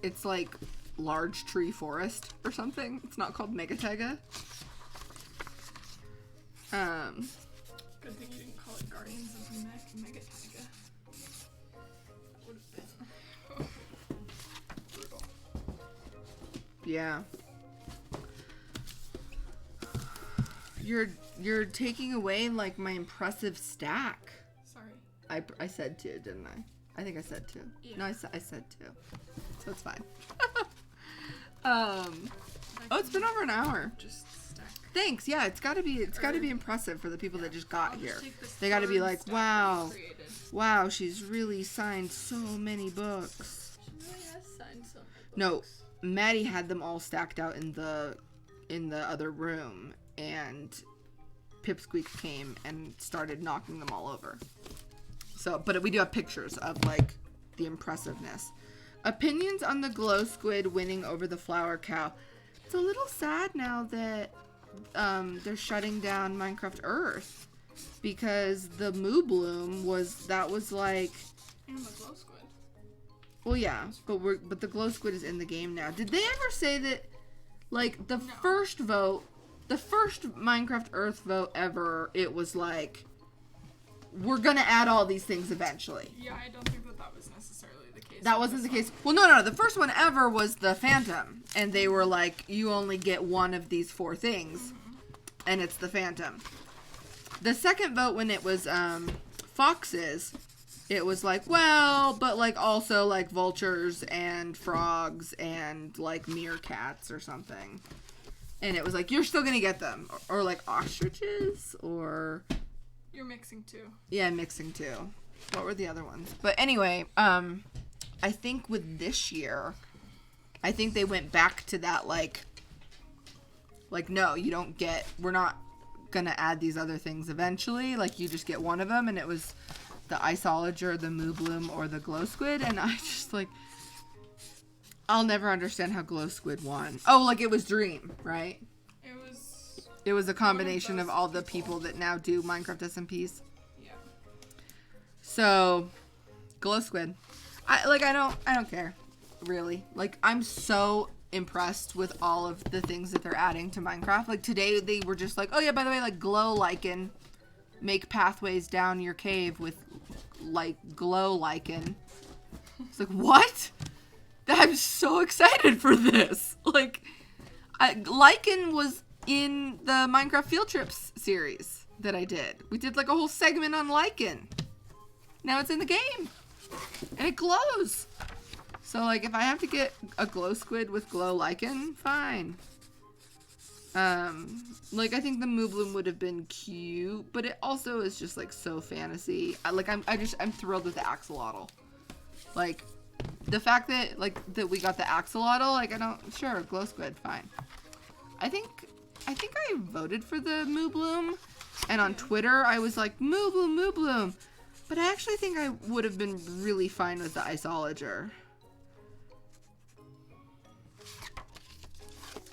it's like large tree forest or something. It's not called Mega Taiga. Good thing you didn't call it Guardians of the Mega Taiga. That would have been brutal. Yeah. You're taking away like my impressive stack. Sorry. I said 2, didn't I? I think I said 2. Yeah. No, I said 2. So it's fine. Oh, it's been over an hour. Just stack. Thanks. Yeah, it's got to be impressive for the people that just got here. They got to be third like, step wow, we created. wow, she's really signed so many books. She really has signed so many No, books. Maddie had them all stacked out in the other room, and Pipsqueak came and started knocking them all over. So, but we do have pictures of like the impressiveness. Opinions on the glow squid winning over the flower cow. It's a little sad now that they're shutting down Minecraft Earth because the Moo Bloom was like. And the glow squid. Well, yeah, but the glow squid is in the game now. Did they ever say that, like, the No. first vote, the first Minecraft Earth vote ever, it was like, we're gonna add all these things eventually. Yeah, I don't think that was necessarily the case. That wasn't the case. Well, no. The first one ever was the Phantom, and they were like, you only get one of these 4 things, and it's the Phantom. The second vote, when it was foxes, it was like, well, but like also like vultures and frogs and like meerkats or something. And it was like, you're still gonna get them. Or like ostriches or... You're mixing two. Yeah, mixing two. What were the other ones? But anyway, I think with this year, I think they went back to that like, no, you don't get, we're not gonna add these other things eventually. Like, you just get one of them, and it was the Iceologer, the Moo Bloom, or the Glow Squid, and I just, like, I'll never understand how Glow Squid won. Oh, like, it was Dream, right? It was a combination of all the people that now do Minecraft SMPs. Yeah. So, Glow Squid. I don't care, really. Like, I'm so impressed with all of the things that they're adding to Minecraft. Like, today they were just like, oh yeah, by the way, like, glow lichen. Make pathways down your cave with, like, glow lichen. It's like, what? I'm so excited for this. Like, lichen was in the Minecraft Field Trips series that I did. We did, like, a whole segment on lichen. Now it's in the game. And it glows. So, like, if I have to get a glow squid with glow lichen, fine. Like, I think the Moo Bloom would have been cute, but it also is just, like, so fantasy. I'm thrilled with the axolotl. Like, the fact that, like, that we got the axolotl, like, sure, glow squid, fine. I think I voted for the Moo Bloom, and on Twitter, I was like, Moo Bloom, Moo Bloom. But I actually think I would have been really fine with the Iceologer.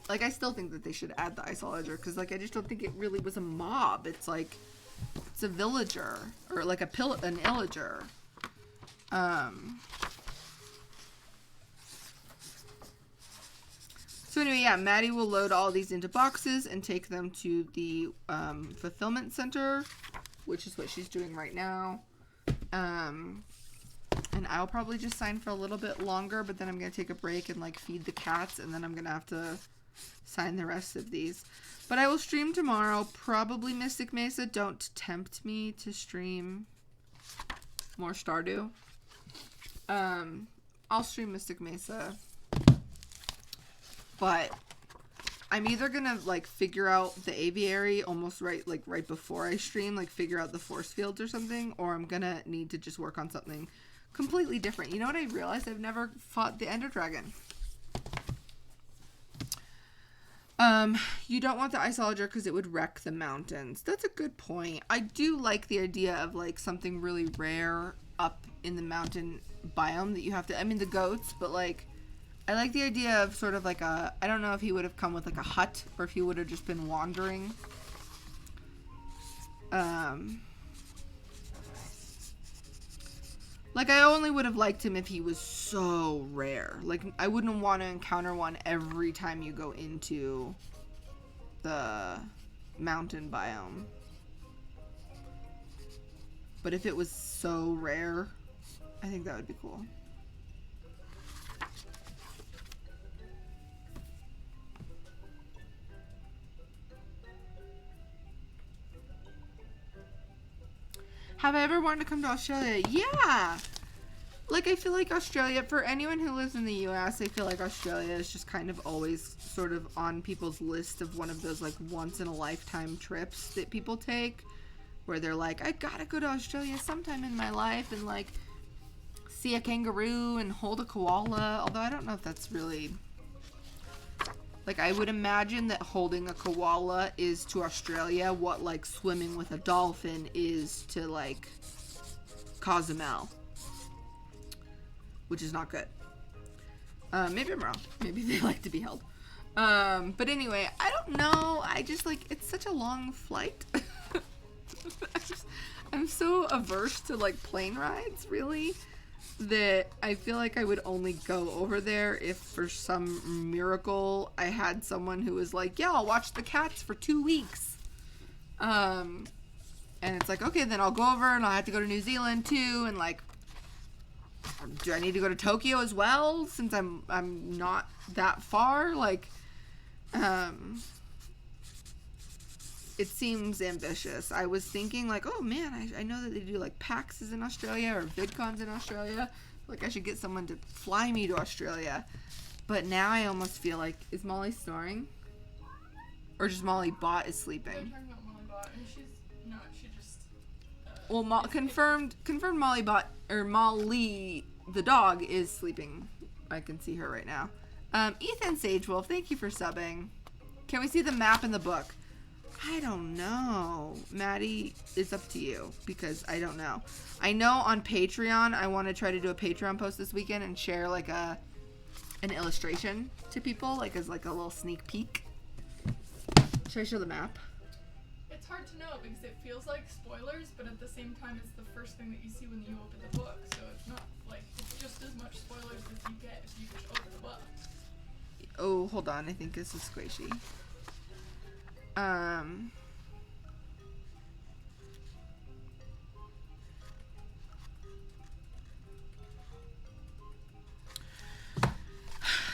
Like, I still think that they should add the Iceologer, because, like, I just don't think it really was a mob. It's, like, it's a villager, or, like, an illager. So anyway, yeah, Maddie will load all these into boxes and take them to the fulfillment center, which is what she's doing right now. And I'll probably just sign for a little bit longer, but then I'm going to take a break and, like, feed the cats, and then I'm going to have to sign the rest of these. But I will stream tomorrow, probably Mystic Mesa. Don't tempt me to stream more Stardew. I'll stream Mystic Mesa. But I'm either gonna, like, figure out the aviary almost right before I stream, like, figure out the force fields or something, or I'm gonna need to just work on something completely different. You know what I realized? I've never fought the Ender Dragon. You don't want the Iceologer because it would wreck the mountains. That's a good point. I do like the idea of, like, something really rare up in the mountain biome that you have to, I mean, the goats, but, like, I like the idea of sort of like I don't know if he would have come with, like, a hut or if he would have just been wandering. Like, I only would have liked him if he was so rare. Like, I wouldn't want to encounter one every time you go into the mountain biome. But if it was so rare, I think that would be cool. Have I ever wanted to come to Australia? Yeah! like, I feel like Australia, for anyone who lives in the US, I feel like Australia is just kind of always sort of on people's list of one of those, like, once-in-a-lifetime trips that people take, where they're like, I gotta go to Australia sometime in my life and, like, see a kangaroo and hold a koala, although I don't know if that's really... Like, I would imagine that holding a koala is to Australia what, like, swimming with a dolphin is to, like, Cozumel. Which is not good. Maybe I'm wrong. Maybe they like to be held. But anyway, I don't know. I just, like, it's such a long flight. I'm so averse to, like, plane rides, really, that I feel like I would only go over there if for some miracle I had someone who was like, yeah, I'll watch the cats for 2 weeks. And it's like, okay, then I'll go over and I'll have to go to New Zealand too, and like, do I need to go to Tokyo as well since I'm not that far? Like, it seems ambitious. I was thinking like, oh man, I know that they do like PAXs in Australia or VidCons in Australia. Like I should get someone to fly me to Australia. But now I almost feel like, is Molly snoring? Or just Molly Bot is sleeping? They're talking about Molly Bot, and she's not. She just. Well, confirmed Molly Bot, or Molly the dog is sleeping. I can see her right now. Ethan Sagewolf, thank you for subbing. Can we see the map in the book? I don't know. Maddie, it's up to you because I don't know. I know on Patreon, I want to try to do a Patreon post this weekend and share like an illustration to people, like as like a little sneak peek. Should I show the map? It's hard to know because it feels like spoilers, but at the same time, it's the first thing that you see when you open the book. So it's not like, it's just as much spoilers as you get if you just open the book. Oh, hold on. I think this is squishy.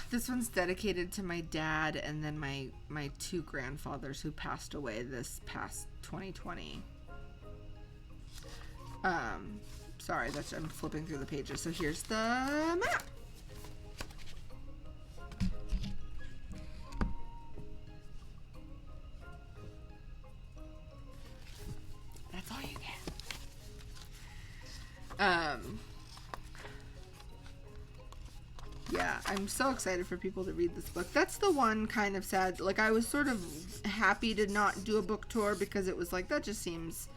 This one's dedicated to my dad and then my two grandfathers who passed away this past 2020. Sorry, I'm flipping through the pages. So here's the map. That's all you get. Yeah, I'm so excited for people to read this book. That's the one kind of sad, like I was sort of happy to not do a book tour because it was like, that just seems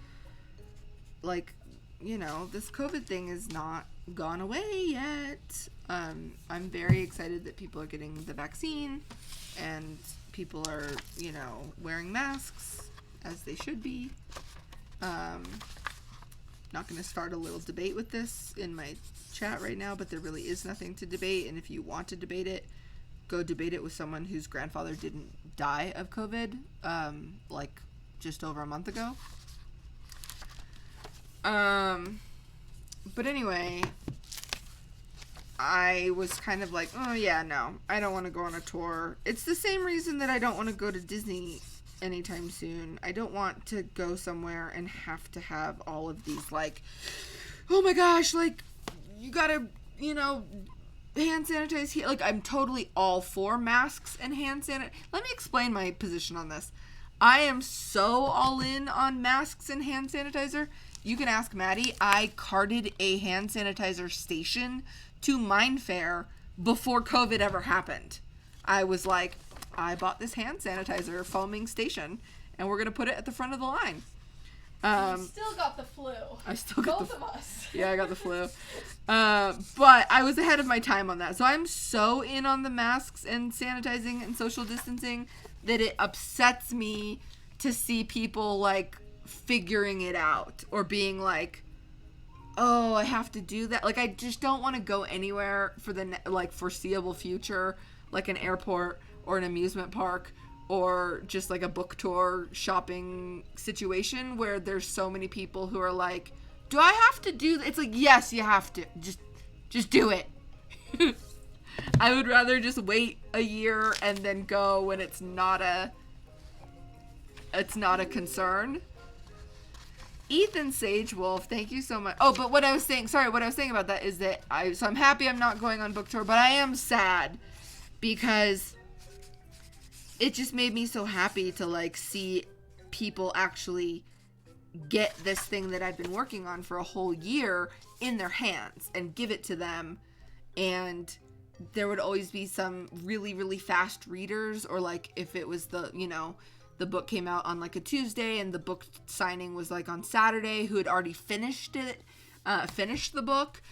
like, you know, this COVID thing is not gone away yet. I'm very excited that people are getting the vaccine and people are, you know, wearing masks as they should be. Not going to start a little debate with this in my chat right now, but there really is nothing to debate, and if you want to debate it, go debate it with someone whose grandfather didn't die of COVID, like just over a month ago. But anyway, I was kind of like, oh yeah, no, I don't want to go on a tour. It's the same reason that I don't want to go to Disney anytime soon. I don't want to go somewhere and have to have all of these like, oh my gosh, like you gotta, you know, hand sanitize here. Like I'm totally all for masks and hand sanitizer. Let me explain my position on this. I am so all in on masks and hand sanitizer. You can ask Maddie. I carted a hand sanitizer station to Mindfair before COVID ever happened. I was like, I bought this hand sanitizer foaming station, and we're going to put it at the front of the line. You still got the flu. I still got Both of us. Yeah, I got the flu. But I was ahead of my time on that. So I'm so in on the masks and sanitizing and social distancing that it upsets me to see people, like, figuring it out or being like, oh, I have to do that. Like, I just don't want to go anywhere for the, like, foreseeable future, like an airport or an amusement park or just like a book tour shopping situation where there's so many people who are like, do I have to do that? It's like, yes, you have to. Just do it. I would rather just wait a year and then go when it's not a concern. Ethan Sage Wolf, thank you so much. Oh, but what I was saying about that is that so I'm happy I'm not going on book tour, but I am sad because it just made me so happy to like see people actually get this thing that I've been working on for a whole year in their hands and give it to them. And there would always be some really, really fast readers, or like if it was the book came out on like a Tuesday and the book signing was like on Saturday, who had already finished the book.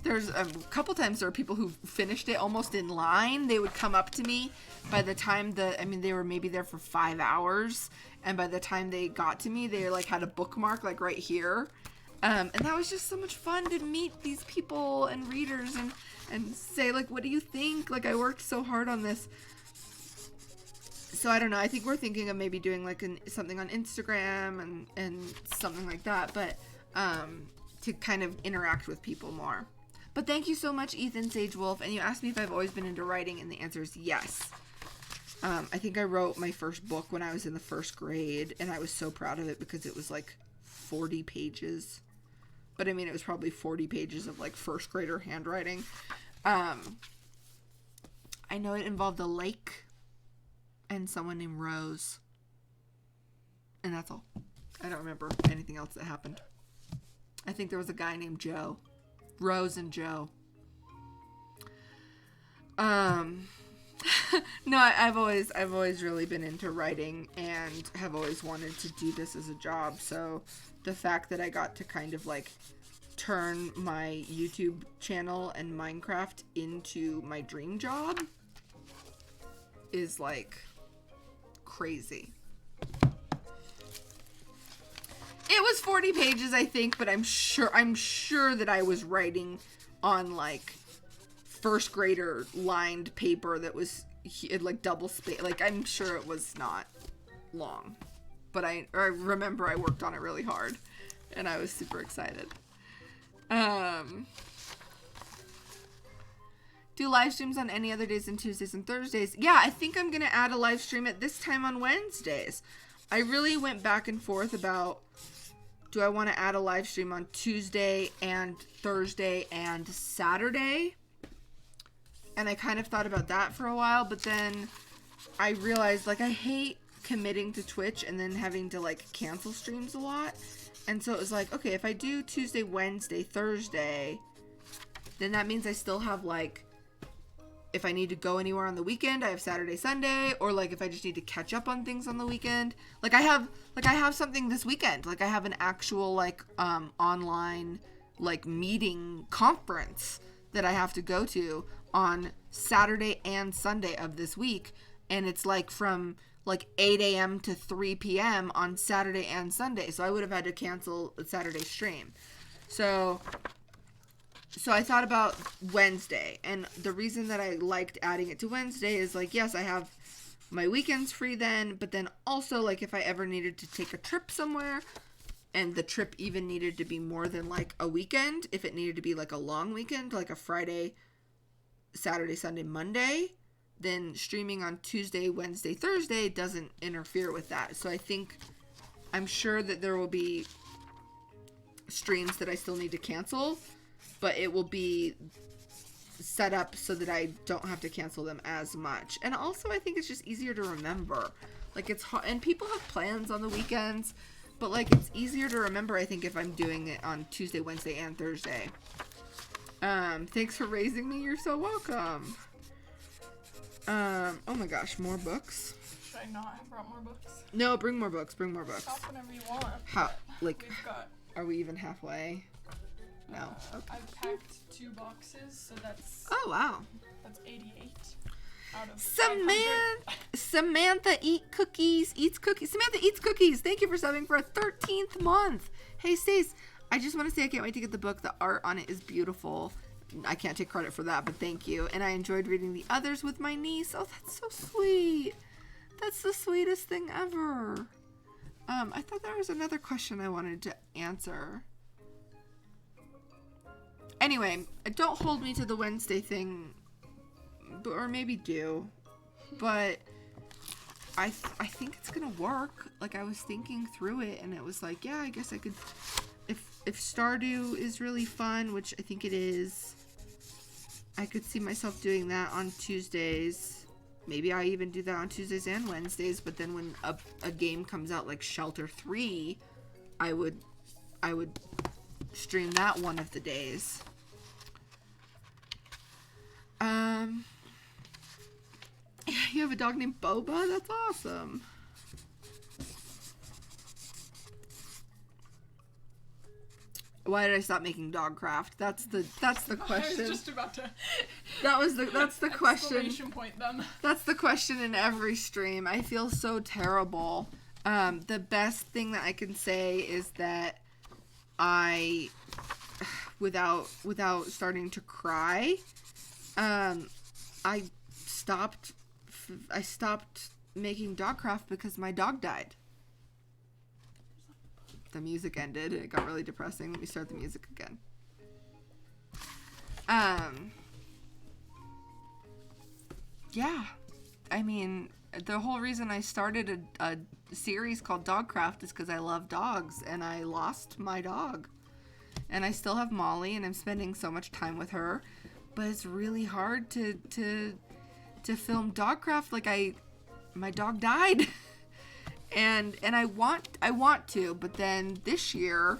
There's a couple times there were people who finished it almost in line. They would come up to me by the time they were maybe there for 5 hours. And by the time they got to me, they like had a bookmark like right here. And that was just so much fun to meet these people and readers and say like, what do you think? Like I worked so hard on this. So I don't know. I think we're thinking of maybe doing like something on Instagram and something like that, but to kind of interact with people more. But thank you so much, Ethan Sage Wolf. And you asked me if I've always been into writing, and the answer is yes. I think I wrote my first book when I was in the first grade, and I was so proud of it because it was like 40 pages. But I mean, it was probably 40 pages of like first grader handwriting. I know it involved a lake and someone named Rose. And that's all. I don't remember anything else that happened. I think there was a guy named Joe. Rose and Joe. No, I've always really been into writing and have always wanted to do this as a job. So the fact that I got to kind of like turn my YouTube channel and Minecraft into my dream job is like crazy. It was 40 pages, I think, but I'm sure that I was writing on like first grader lined paper that was like double space. Like I'm sure it was not long, but I remember I worked on it really hard and I was super excited. Do live streams on any other days than Tuesdays and Thursdays? Yeah, I think I'm going to add a live stream at this time on Wednesdays. I really went back and forth about, do I want to add a live stream on Tuesday and Thursday and Saturday? And I kind of thought about that for a while, but then I realized, like, I hate committing to Twitch and then having to, like, cancel streams a lot. And so it was like, okay, if I do Tuesday, Wednesday, Thursday, then that means I still have, like, if I need to go anywhere on the weekend, I have Saturday, Sunday, or like if I just need to catch up on things on the weekend. Like I have something this weekend. Like I have an actual like online like meeting conference that I have to go to on Saturday and Sunday of this week, and it's like from like 8 a.m. to 3 p.m. on Saturday and Sunday. So I would have had to cancel a Saturday stream. So I thought about Wednesday, and the reason that I liked adding it to Wednesday is like, yes, I have my weekends free then, but then also like if I ever needed to take a trip somewhere and the trip even needed to be more than like a weekend, if it needed to be like a long weekend, like a Friday, Saturday, Sunday, Monday, then streaming on Tuesday, Wednesday, Thursday doesn't interfere with that. So I'm sure that there will be streams that I still need to cancel, but it will be set up so that I don't have to cancel them as much. And also, I think it's just easier to remember. Like, it's hard, and people have plans on the weekends, but, like, it's easier to remember, I think, if I'm doing it on Tuesday, Wednesday, and Thursday. Thanks for raising me. You're so welcome. Oh my gosh, more books? Should I not have brought more books? No, bring more books. Bring more books. Stop whenever you want. How, like, We've got... Are we even halfway? No. Okay. I've packed 2 boxes, so that's... Oh, wow. That's 88 out of Samantha eats cookies. Samantha eats cookies. Thank you for subbing for a 13th month. Hey, Stace, I just want to say I can't wait to get the book. The art on it is beautiful. I can't take credit for that, but thank you. And I enjoyed reading the others with my niece. Oh, that's so sweet. That's the sweetest thing ever. I thought there was another question I wanted to answer. Anyway, don't hold me to the Wednesday thing, or maybe do, but I think it's gonna work. Like, I was thinking through it, and it was like, yeah, I guess I could. If Stardew is really fun, which I think it is, I could see myself doing that on Tuesdays. Maybe I even do that on Tuesdays and Wednesdays. But then when a game comes out like Shelter 3, I would stream that one of the days. You have a dog named Boba? That's awesome. Why did I stop making Dogcraft? That's the question. I was just about to. That's the question. Exclamation point them. That's the question in every stream. I feel so terrible. The best thing that I can say is that I, without starting to cry, I stopped making Dogcraft because my dog died. The music ended. It got really depressing. Let me start the music again. Yeah. I mean, the whole reason I started a series called Dogcraft is because I love dogs, and I lost my dog. And I still have Molly, and I'm spending so much time with her. But it's really hard to film Dogcraft. Like, my dog died. And I want to, but then this year,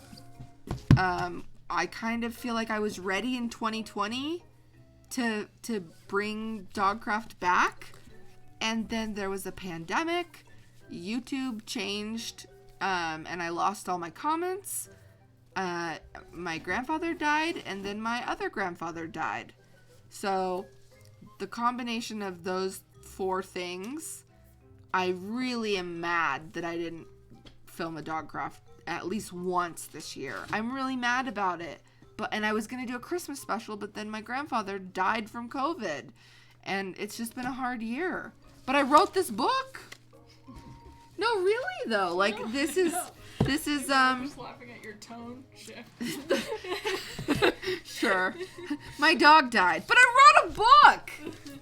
I kind of feel like I was ready in 2020 to bring Dogcraft back, and then there was a pandemic, YouTube changed, and I lost all my comments, my grandfather died, and then my other grandfather died. So the combination of those 4 things, I really am mad that I didn't film a Dogcraft at least once this year. I'm really mad about it. And I was going to do a Christmas special, but then my grandfather died from COVID. And it's just been a hard year. But I wrote this book. No, really though. Like, no, this is I'm just laughing at your tone shift. Sure. My dog died, but I wrote a book.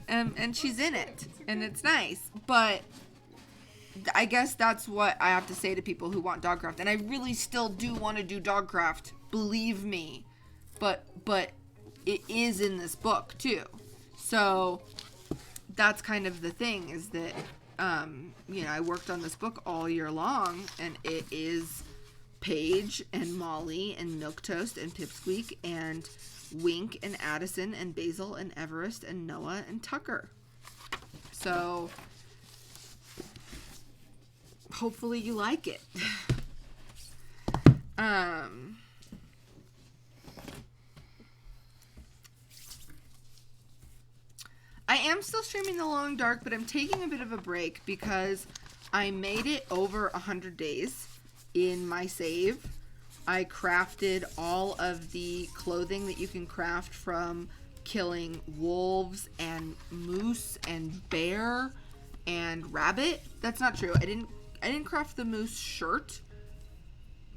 And she's in it. And it's nice. But I guess that's what I have to say to people who want Dogcraft. And I really still do want to do Dogcraft, believe me. But it is in this book too. So that's kind of the thing, is that I worked on this book all year long, and it is Paige and Molly and Milquetoast and Pipsqueak and Wink and Addison and Basil and Everest and Noah and Tucker. So hopefully you like it. I am still streaming The Long Dark, but I'm taking a bit of a break because I made it over 100 days in my save. I crafted all of the clothing that you can craft from killing wolves and moose and bear and rabbit. That's not true. I didn't craft the moose shirt,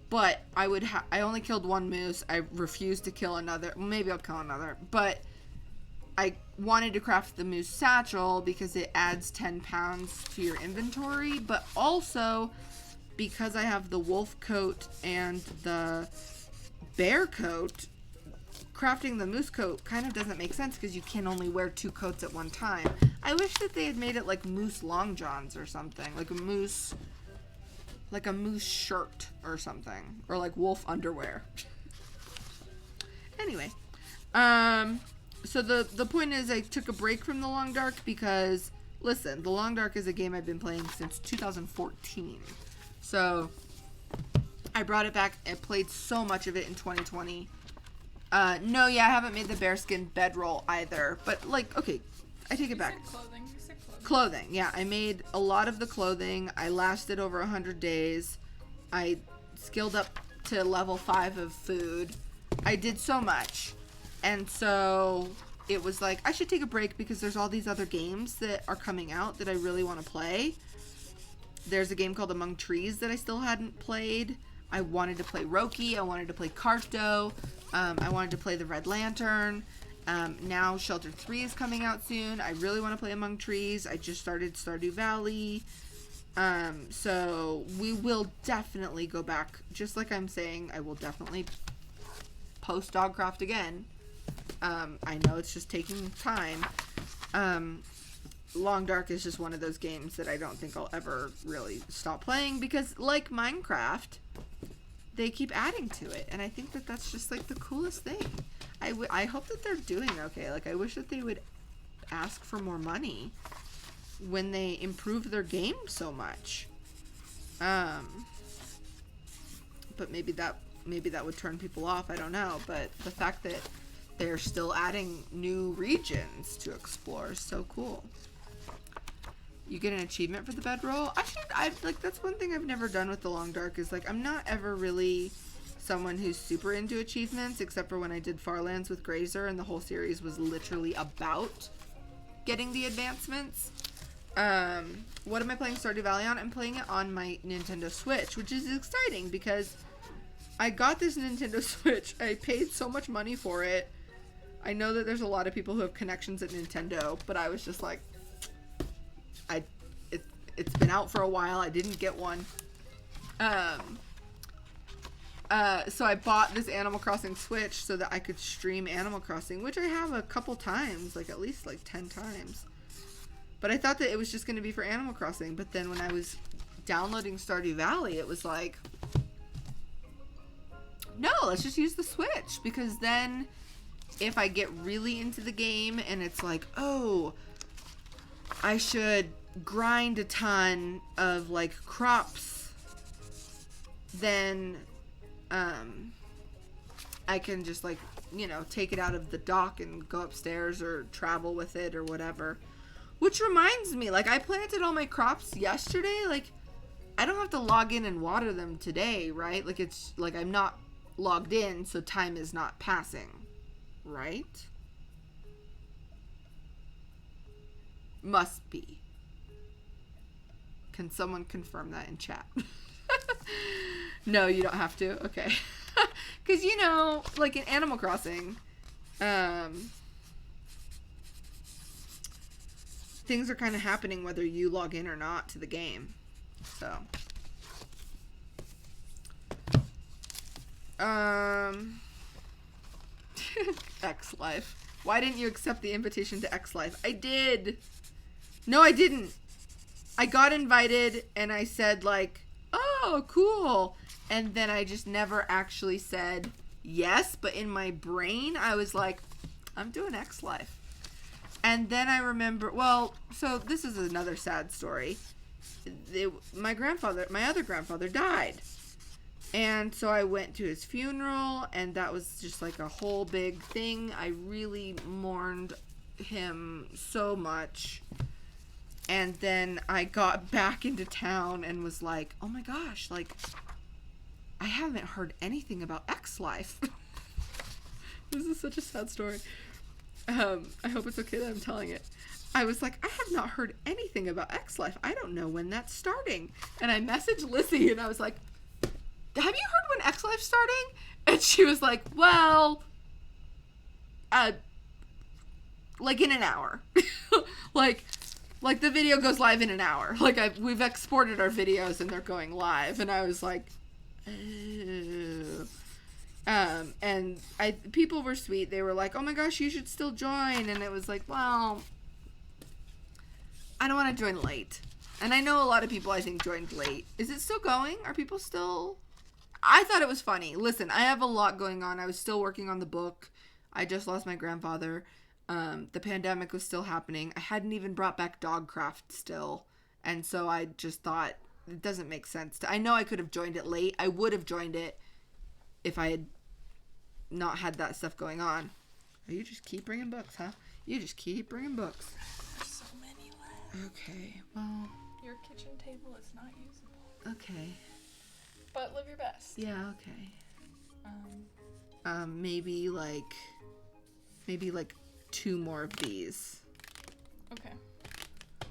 but I only killed 1 moose. I refused to kill another. Maybe I'll kill another, but I wanted to craft the moose satchel because it adds 10 pounds to your inventory, but also because I have the wolf coat and the bear coat, crafting the moose coat kind of doesn't make sense because you can only wear 2 coats at one time. I wish that they had made it like moose long johns or something, like a moose shirt or something, or like wolf underwear. Anyway, so the point is, I took a break from The Long Dark because, listen, The Long Dark is a game I've been playing since 2014. So I brought it back. I played so much of it in 2020. I haven't made the bearskin bedroll either. But, like, okay, I take it back. You said clothing. Clothing, yeah. I made a lot of the clothing. I lasted over 100 days. I skilled up to level 5 of food. I did so much. And so it was like, I should take a break because there's all these other games that are coming out that I really want to play. There's a game called Among Trees that I still hadn't played. I wanted to play Roki. I wanted to play Carto. I wanted to play the Red Lantern. Now Shelter 3 is coming out soon. I really want to play Among Trees. I just started Stardew Valley. So we will definitely go back. Just like I'm saying, I will definitely post Dogcraft again. I know it's just taking time. Long Dark is just one of those games that I don't think I'll ever really stop playing because, like Minecraft, they keep adding to it, and I think that that's just like the coolest thing. I hope that they're doing okay. Like, I wish that they would ask for more money when they improve their game so much. But maybe that would turn people off. I don't know. But the fact that they're still adding new regions to explore is so cool. You get an achievement for the bedroll. That's one thing I've never done with the Long Dark is like I'm not ever really someone who's super into achievements, except for when I did Farlands with Grazer, and the whole series was literally about getting the advancements. What am I playing Stardew Valley on? I'm playing it on my Nintendo Switch, which is exciting because I got this Nintendo Switch. I paid so much money for it. I know that there's a lot of people who have connections at Nintendo, but I was just like, it's been out for a while. I didn't get one. So I bought this Animal Crossing Switch so that I could stream Animal Crossing, which I have a couple times, like at least like 10 times. But I thought that it was just going to be for Animal Crossing. But then when I was downloading Stardew Valley, it was like, no, let's just use the Switch. Because then if I get really into the game and it's like, oh, I should grind a ton of like crops, then I can just like, you know, take it out of the dock and go upstairs or travel with it or whatever. Which reminds me, like I planted all my crops yesterday. Like I don't have to log in and water them today, right? Like it's like I'm not logged in, so time is not passing, right? Must be. Can someone confirm that in chat? No, you don't have to. Okay. Because, you know, like in Animal Crossing, things are kind of happening whether you log in or not to the game. So. X Life. Why didn't you accept the invitation to X Life? I did. No, I didn't. I got invited and I said like, oh, cool. And then I just never actually said yes. But in my brain, I was like, I'm doing X Life. And then I remember, well, so this is another sad story. My other grandfather died. And so I went to his funeral, and that was just like a whole big thing. I really mourned him so much. And then I got back into town and was like, oh my gosh, like, I haven't heard anything about X Life. This is such a sad story. I hope it's okay that I'm telling it. I was like, I have not heard anything about X Life. I don't know when that's starting. And I messaged Lizzie, and I was like, have you heard when X Life's starting? And she was like, well, like in an hour. like the video goes live in an hour. Like we've exported our videos and they're going live. And I was like, and people were sweet. They were like, oh my gosh, you should still join. And it was like, well, I don't want to join late. And I know a lot of people, I think, joined late. Is it still going? Are people still... I thought it was funny. Listen, I have a lot going on. I was still working on the book. I just lost my grandfather. The pandemic was still happening. I hadn't even brought back Dogcraft still. And so I just thought, it doesn't make sense. I know I could have joined it late. I would have joined it if I had not had that stuff going on. Oh, you just keep bringing books, huh? You just keep bringing books. There's so many left. Okay, well... Your kitchen table is not usable. Okay. But live your best. Yeah, okay. Maybe like 2 more of these. Okay.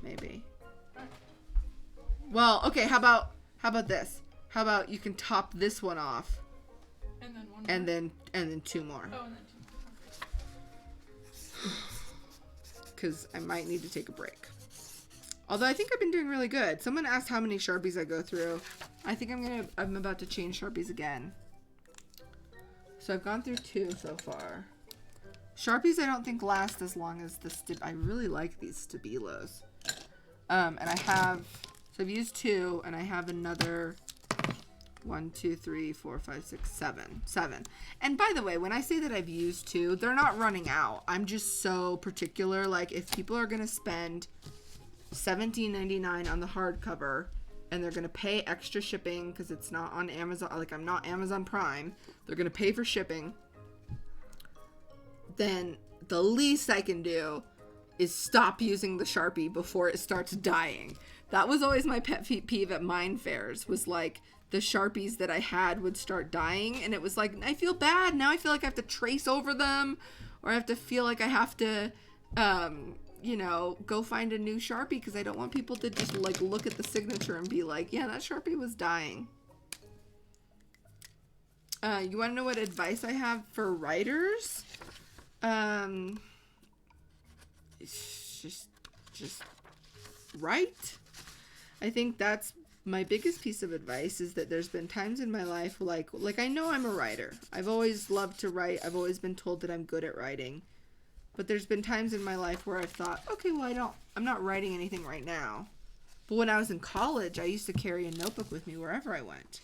Maybe. Alright. Well, okay, how about this? How about you can top this one off? And then one more. And then 2 more. Oh, and then 2 more. Okay. Cuz I might need to take a break. Although I think I've been doing really good. Someone asked how many Sharpies I go through. I think I'm about to change Sharpies again. So I've gone through 2 so far. Sharpies I don't think last as long as the I really like these Stabilos. And I have, so I've used 2 and I have another 1, 2, 3, 4, 5, 6, 7. And by the way, when I say that I've used 2, they're not running out. I'm just so particular. Like, if people are going to spend $17.99 on the hardcover and they're going to pay extra shipping because it's not on Amazon, like I'm not Amazon Prime, they're going to pay for shipping, then the least I can do is stop using the Sharpie before it starts dying. That was always my pet peeve at mine fairs, was like, the Sharpies that I had would start dying, and it was like, I feel bad. Now I feel like I have to trace over them, or I have to feel like I have to, you know, go find a new Sharpie, because I don't want people to just, like, look at the signature and be like, yeah, that Sharpie was dying. You want to know what advice I have for writers? It's just write. I think that's my biggest piece of advice, is that there's been times in my life like I know I'm a writer. I've always loved to write. I've always been told that I'm good at writing. But there's been times in my life where I've thought, okay, well, I'm not writing anything right now. But when I was in college, I used to carry a notebook with me wherever I went.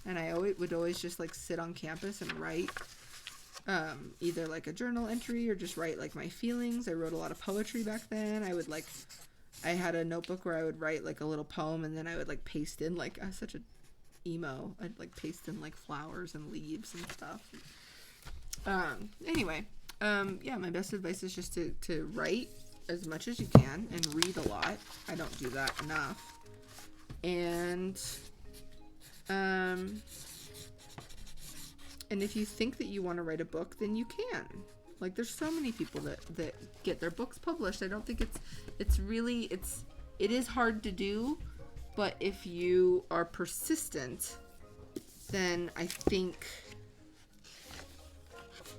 And I would always just like sit on campus and write either like a journal entry or just write like my feelings. I wrote a lot of poetry back then. I had a notebook where I would write like a little poem, and then I would like paste in, like, I was such an emo. I'd like paste in like flowers and leaves and stuff. Anyway, yeah, my best advice is just to write as much as you can and read a lot. I don't do that enough. And if you think that you want to write a book, then you can. Like, there's so many people that get their books published. I don't think it is hard to do, but if you are persistent, then I think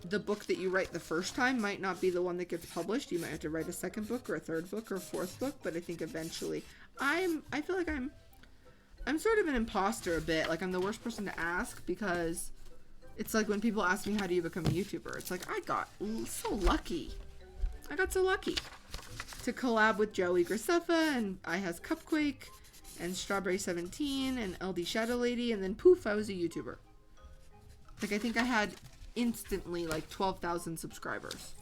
the book that you write the first time might not be the one that gets published. You might have to write a second book or a third book or a fourth book, but I think eventually I feel like I'm sort of an imposter a bit. Like, I'm the worst person to ask, because it's like when people ask me, how do you become a YouTuber? It's like, I got so lucky. I got so lucky to collab with Joey Graceffa and I Has Cupquake and Strawberry 17 and LD Shadow Lady, and then poof, I was a YouTuber. Like, I think I had instantly like 12,000 subscribers.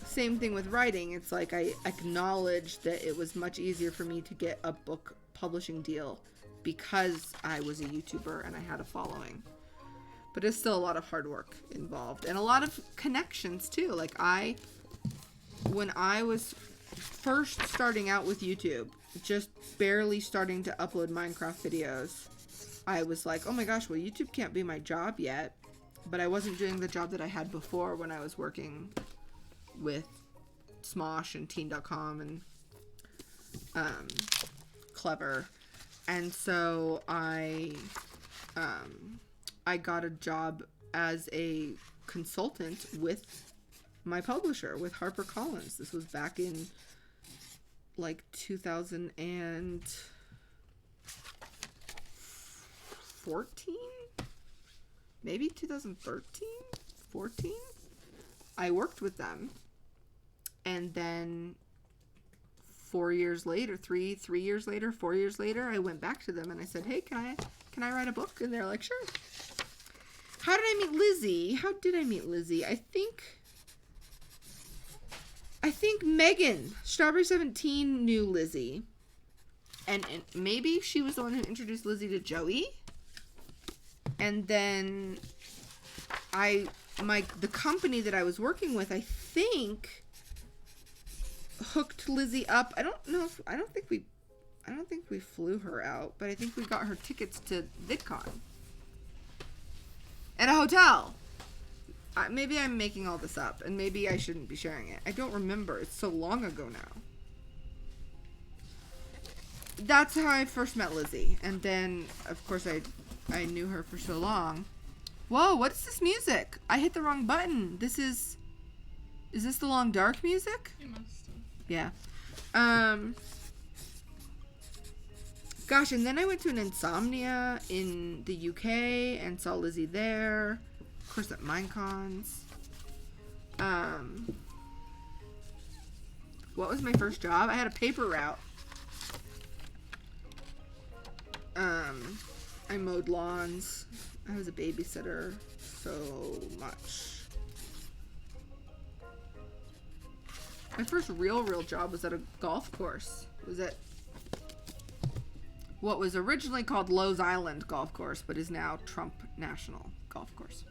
Same thing with writing. It's like I acknowledged that it was much easier for me to get a book publishing deal because I was a YouTuber and I had a following. But it's still a lot of hard work involved and a lot of connections too. Like, when I was first starting out with YouTube, just barely starting to upload Minecraft videos, I was like, oh my gosh, well, YouTube can't be my job yet. But I wasn't doing the job that I had before when I was working with Smosh and Teen.com and Clever. And so I got a job as a consultant with my publisher, with HarperCollins. This was back in like 2014? Maybe 2013? 14? I worked with them. And then 4 years later, 4 years later, I went back to them and I said, hey, can I write a book? And they're like, sure. How did I meet Lizzie? I think Megan, Strawberry 17, knew Lizzie. And maybe she was the one who introduced Lizzie to Joey. And then the company that I was working with, I think, hooked Lizzie up. I don't think we flew her out, but I think we got her tickets to VidCon at a hotel. Maybe I'm making all this up, and maybe I shouldn't be sharing it. I don't remember. It's so long ago now. That's how I first met Lizzie, and then of course I knew her for so long. Whoa, what is this music? I hit the wrong button. Is this the Long Dark music? You must have. Yeah. Gosh, and then I went to an Insomnia in the UK and saw Lizzie there. Of course, at Minecons. What was my first job? I had a paper route. I mowed lawns. I was a babysitter so much. My first real job was at a golf course. It was at what was originally called Lowe's Island Golf Course, but is now Trump National Golf Course.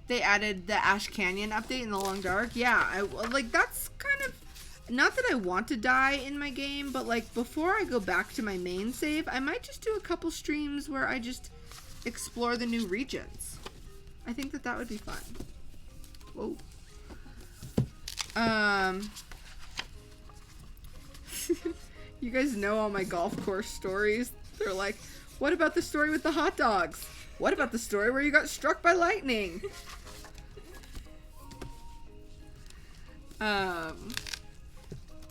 They added the Ash Canyon update in the Long Dark. Yeah, that's kind of, not that I want to die in my game, but like before I go back to my main save, I might just do a couple streams where I just explore the new regions. I think that would be fun. Whoa. You guys know all my golf course stories. They're like, what about the story with the hot dogs? What about the story where you got struck by lightning?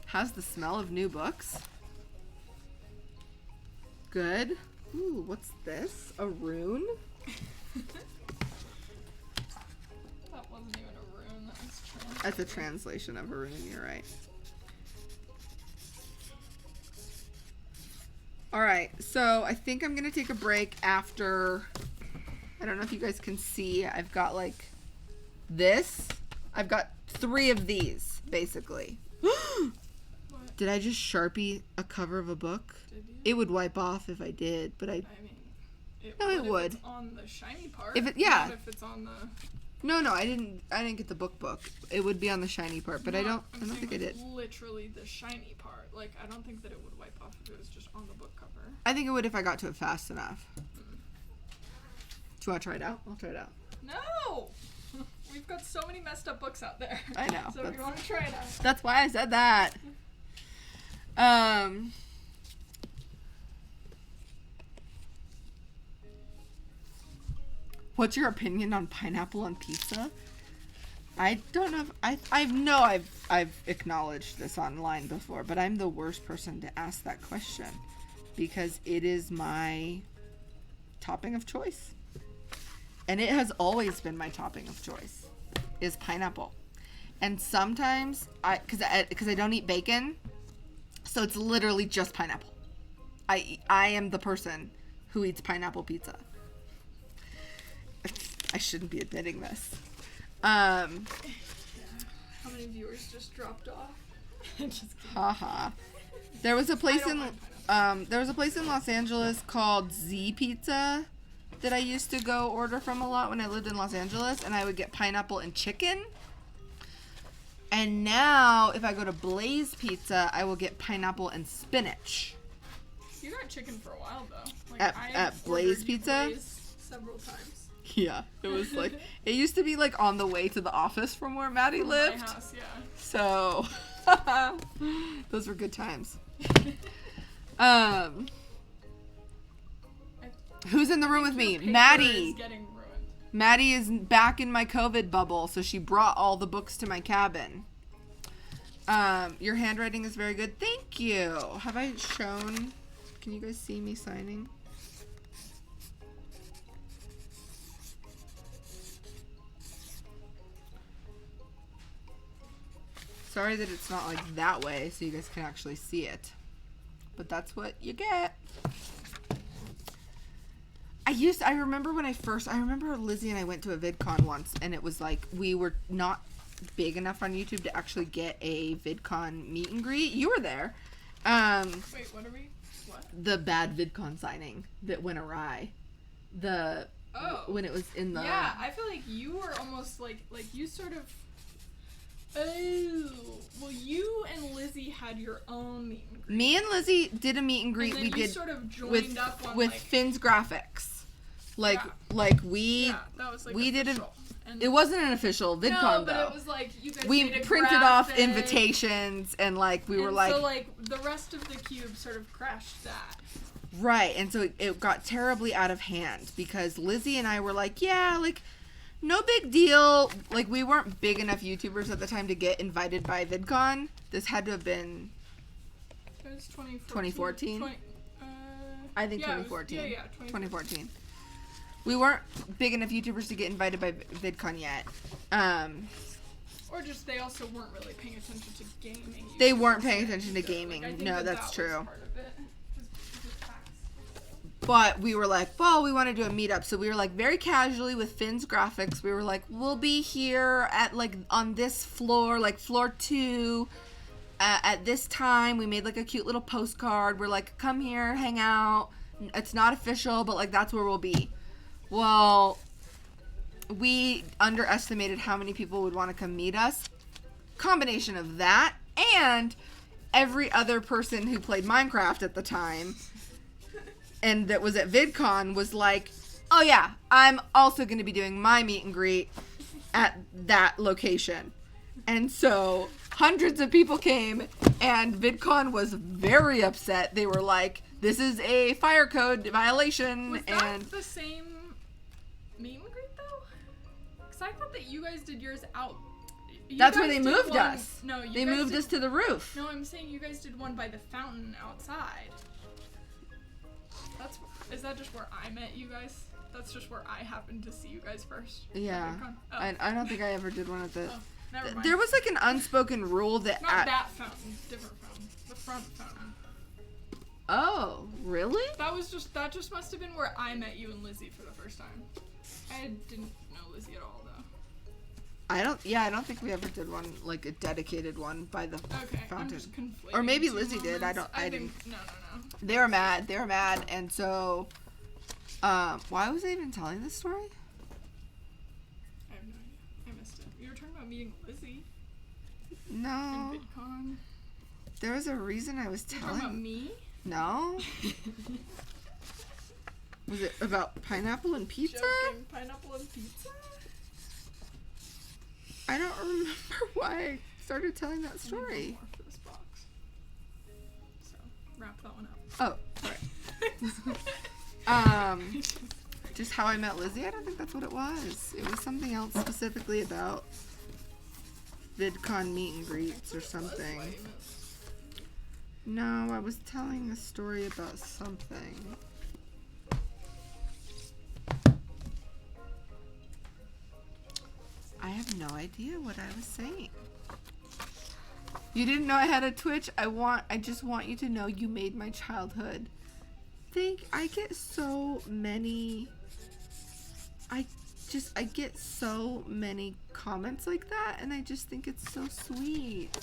How's the smell of new books? Good. Ooh, what's this? A rune? That wasn't even a rune, that was translated. That's a translation of a rune, you're right. Alright, so I think I'm gonna take a break after, I don't know if you guys can see, I've got like this. I've got 3 of these, basically. What? Did I just Sharpie a cover of a book? Did you? It would wipe off if I did, but I mean, No, it would. If it's on the shiny part. If it- yeah. Not if it's on the... No, I didn't get the book. It would be on the shiny part, but I don't think I did. Literally the shiny part. Like, I don't think that it would wipe off if it was just on the book cover. I think it would if I got to it fast enough. Do you want to try it out? I'll try it out. No! We've got so many messed up books out there. I know. So if you want to try it out. That's why I said that. What's your opinion on pineapple on pizza? I don't know if I've acknowledged this online before, but I'm the worst person to ask that question because it is my topping of choice. And it has always been my topping of choice is pineapple. And sometimes cuz I don't eat bacon, so it's literally just pineapple. I am the person who eats pineapple pizza. I shouldn't be admitting this. How many viewers just dropped off? Just kidding. Haha. There was a place in Los Angeles called Z Pizza that I used to go order from a lot when I lived in Los Angeles, and I would get pineapple and chicken. And now, if I go to Blaze Pizza, I will get pineapple and spinach. You got chicken for a while though. Like, At Blaze ordered Pizza? Blaze several times. Yeah, it was like, it used to be like on the way to the office from where Maddie lived. My house, yeah. So, those were good times. Who's in the room with me? Your paper Maddie. is getting ruined. Maddie is back in my COVID bubble, so she brought all the books to my cabin. Your handwriting is very good. Thank you. Have I shown? Can you guys see me signing? Sorry that it's not like that way, so you guys can actually see it. But that's what you get. I remember Lizzie and I went to a VidCon once, and it was like, we were not big enough on YouTube to actually get a VidCon meet and greet. You were there. Wait, what? The bad VidCon signing that went awry. When it was in the... Yeah, I feel like you were almost like you sort of... Oh, well, you and Lizzie had your own meet and greet. Me and Lizzie did a meet and greet. And then We you did sort of joined up on with like, Finn's Graphics. that was like we did official. And It wasn't an official VidCon, no, but though. it was like, you guys We made a printed off graphic, invitations, and, like, we were and like... so, like, the rest of the cube sort of crashed that. Right, and so it got terribly out of hand, because Lizzie and I were like, yeah, like, no big deal. Like, we weren't big enough YouTubers at the time to get invited by VidCon. This had to have been... It was 2014? I think yeah, 2014. Yeah, 2014. We weren't big enough YouTubers to get invited by VidCon yet. Or just they also weren't really paying attention to gaming. They weren't paying attention to gaming. Like, I think No, that that's was true. part of it. Was tax. But we were like, well, we want to do a meetup. So we were like, very casually with Finn's graphics, we were like, we'll be here at, like, on this floor, like floor 2 at this time. We made like a cute little postcard. We're like, come here, hang out. It's not official, but like that's where we'll be. Well, we underestimated how many people would want to come meet us. Combination of that and every other person who played Minecraft at the time and that was at VidCon was like, oh yeah, I'm also going to be doing my meet and greet at that location. And so hundreds of people came, and VidCon was very upset. They were like, this is a fire code violation. Was that the same meet and greet, though? Because I thought that you guys did yours out. That's where they moved us. No, they moved us to the roof. No, I'm saying you guys did one by the fountain outside. Is that just where I met you guys? That's just where I happened to see you guys first. Yeah. Oh. I don't think I ever did one at the... Oh, never mind. There was like an unspoken rule that... Not that fountain. Different fountain. The front fountain. Oh, really? That just must have been where I met you and Lizzie for the first time. I didn't know Lizzie at all, though. I don't think we ever did one, like a dedicated one by the fountain. I'm just conflating or maybe two Lizzie did. moments. I didn't. No. They were mad, and so, why was I even telling this story? I have no idea. I missed it. You were talking about meeting Lizzie. No. And VidCon. There was a reason I was You're telling. talking about me? No. Was it about pineapple and pizza? Joking. Pineapple and pizza? I don't remember why I started telling that I need story. more for this box. So, wrap that one up. Oh, sorry. Just how I met Lizzie? I don't think that's what it was. It was something else specifically about VidCon meet and greets or something. No, I was telling a story about something. I have no idea what I was saying. You didn't know I had a Twitch? I just want you to know you made my childhood. I get so many comments like that, and I just think it's so sweet.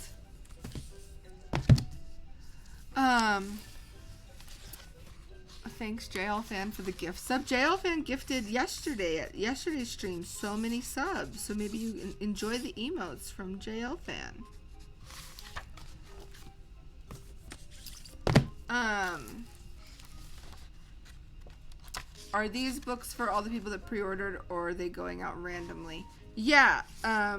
Thanks JL Fan for the gift sub. JL Fan gifted yesterday at yesterday's stream so many subs, so maybe you enjoy the emotes from JL Fan. Are these books for all the people that pre-ordered, or are they going out randomly? Yeah, well,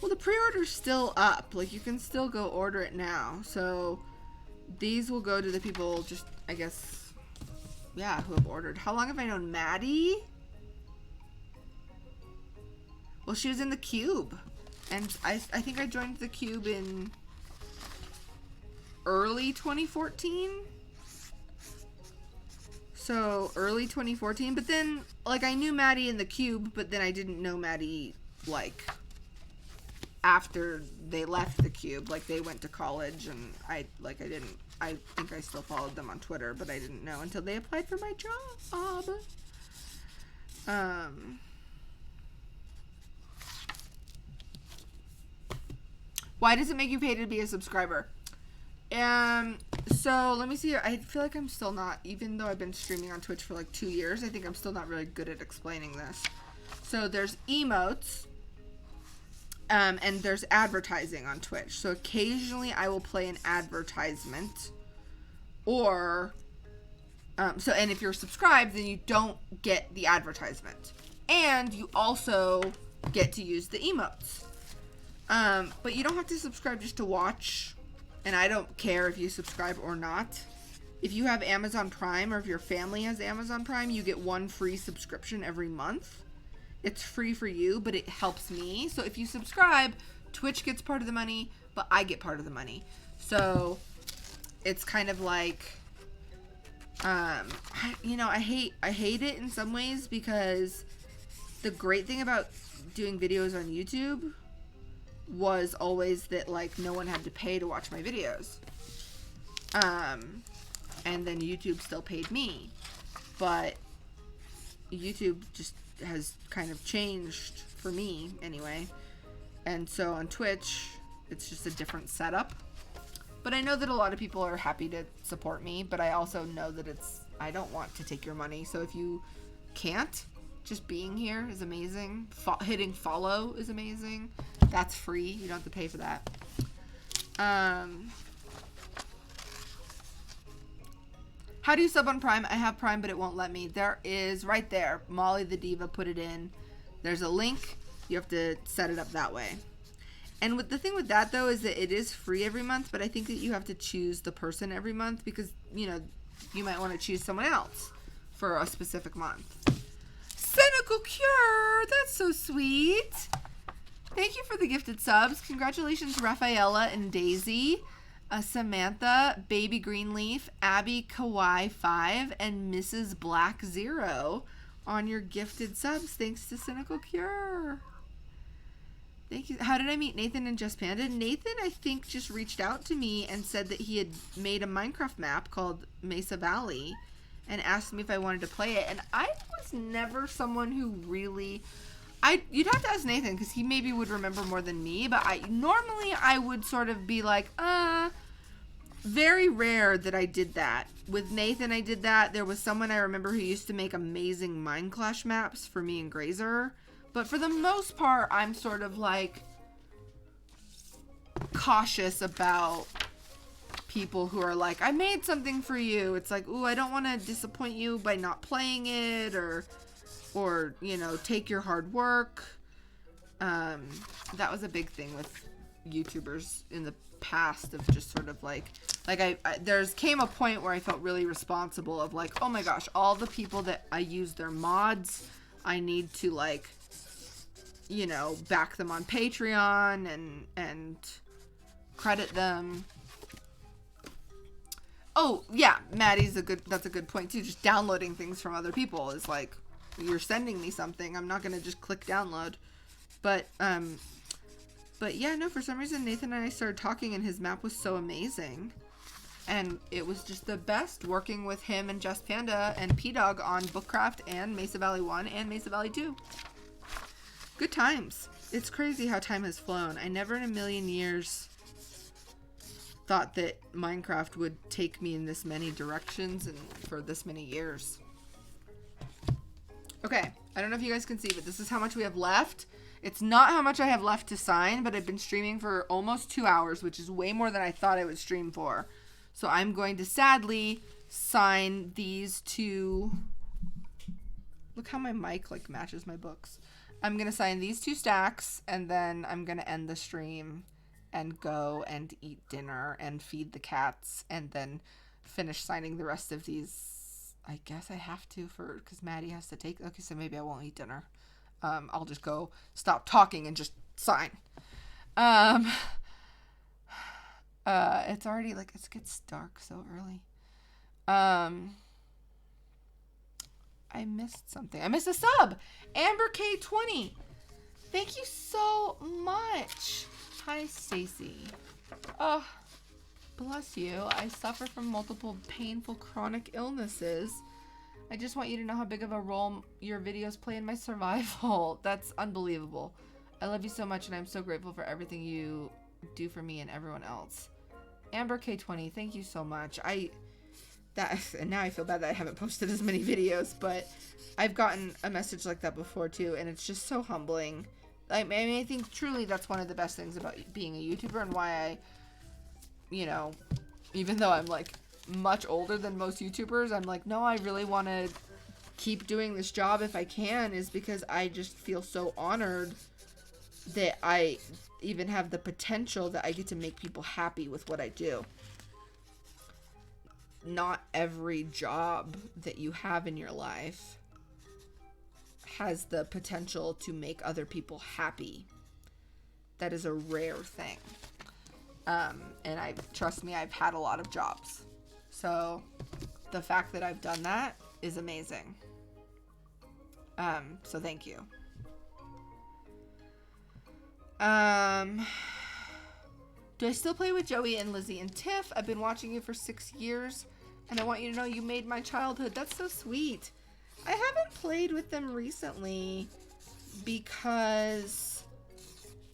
the pre-order's still up. Like, you can still go order it now. So, these will go to the people just, I guess, yeah, who have ordered. How long have I known Maddie? Well, she was in the Cube. And I think I joined the Cube in early 2014. So, early 2014. But then, like, I knew Maddie in the Cube, but then I didn't know Maddie, like, after they left the Cube. Like, they went to college, and I think I still followed them on Twitter, but I didn't know until they applied for my job. Why does it make you pay to be a subscriber? So let me see here. I feel like I'm still not, even though I've been streaming on Twitch for like 2 years, I think I'm still not really good at explaining this. So there's emotes, and there's advertising on Twitch. So occasionally I will play an advertisement, or, and if you're subscribed, then you don't get the advertisement. And you also get to use the emotes. But you don't have to subscribe just to watch. And I don't care if you subscribe or not. If you have Amazon Prime, or if your family has Amazon Prime, you get 1 free subscription every month. It's free for you, but it helps me. So if you subscribe, Twitch gets part of the money, but I get part of the money. So it's kind of like, I hate it in some ways, because the great thing about doing videos on YouTube was always that, like, no one had to pay to watch my videos. And then YouTube still paid me. But YouTube just has kind of changed for me anyway. And so on Twitch, it's just a different setup. But I know that a lot of people are happy to support me, but I also know that I don't want to take your money. So if you can't, just being here is amazing. Hitting follow is amazing. That's free. You don't have to pay for that. How do you sub on Prime? I have Prime, but it won't let me. There is, right there. Molly the Diva put it in. There's a link. You have to set it up that way. And the thing with that, though, is that it is free every month, but I think that you have to choose the person every month, because, you might want to choose someone else for a specific month. Cynical Cure! That's so sweet! Thank you for the gifted subs. Congratulations, Rafaela and Daisy, Samantha, Baby Greenleaf, Abby Kawhi 5, and Mrs. Black 0 on your gifted subs. Thanks to Cynical Cure. Thank you. How did I meet Nathan and Just Panda? Nathan, I think, just reached out to me and said that he had made a Minecraft map called Mesa Valley and asked me if I wanted to play it. And I was never someone who really... You'd have to ask Nathan, because he maybe would remember more than me, but normally I would sort of be like, very rare that I did that. With Nathan, I did that. There was someone I remember who used to make amazing Minecraft maps for me and Grazer. But for the most part, I'm sort of like cautious about people who are like, I made something for you. It's like, ooh, I don't want to disappoint you by not playing it, or take your hard work. That was a big thing with YouTubers in the past, of just sort of like there's came a point where I felt really responsible of like, oh my gosh, all the people that I use their mods, I need to like, back them on Patreon and credit them. Oh yeah, Maddie's that's a good point too. Just downloading things from other people is like, you're sending me something, I'm not gonna just click download. But yeah, no, for some reason Nathan and I started talking and his map was so amazing. And it was just the best working with him and Just Panda and P-Dog on Bookcraft and Mesa Valley 1 and Mesa Valley 2. Good times. It's crazy how time has flown. I never in a million years thought that Minecraft would take me in this many directions and for this many years. Okay, I don't know if you guys can see, but this is how much we have left. It's not how much I have left to sign, but I've been streaming for almost 2 hours, which is way more than I thought I would stream for. So I'm going to sadly sign these two. Look how my mic like matches my books. I'm going to sign these 2 stacks, and then I'm going to end the stream and go and eat dinner and feed the cats, and then finish signing the rest of these. I guess I have to because Maddie has to take. Okay, so maybe I won't eat dinner. I'll just go stop talking and just sign. It's already like, it gets dark so early. I missed something. I missed a sub. Amber K20. Thank you so much. Hi, Stacy. Oh, bless you. I suffer from multiple painful chronic illnesses. I just want you to know how big of a role your videos play in my survival. That's unbelievable. I love you so much, and I'm so grateful for everything you do for me and everyone else. Amber K20, thank you so much. And now I feel bad that I haven't posted as many videos, but I've gotten a message like that before too, and it's just so humbling. I mean, I think truly that's one of the best things about being a YouTuber, and why I, even though I'm like much older than most YouTubers, I'm like, no, I really want to keep doing this job if I can is because I just feel so honored that I even have the potential that I get to make people happy with what I do. Not every job that you have in your life has the potential to make other people happy. That is a rare thing. And trust me, I've had a lot of jobs. So the fact that I've done that is amazing. So thank you. Do I still play with Joey and Lizzie and Tiff? I've been watching you for 6 years, and I want you to know you made my childhood. That's so sweet. I haven't played with them recently because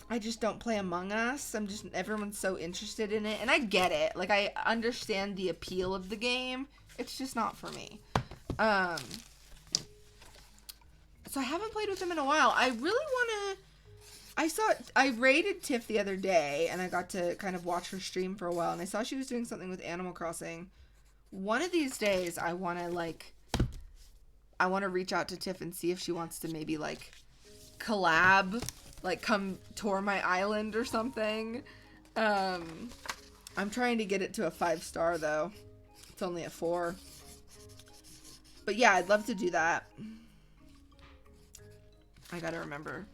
I just don't play Among Us. Everyone's so interested in it, and I get it. Like, I understand the appeal of the game. It's just not for me. So I haven't played with them in a while. I really want to... I raided Tiff the other day, and I got to kind of watch her stream for a while, and I saw she was doing something with Animal Crossing. One of these days, I want to reach out to Tiff and see if she wants to maybe, like, collab, like, come tour my island or something. I'm trying to get it to a 5-star, though. It's only a 4. But yeah, I'd love to do that. I gotta remember.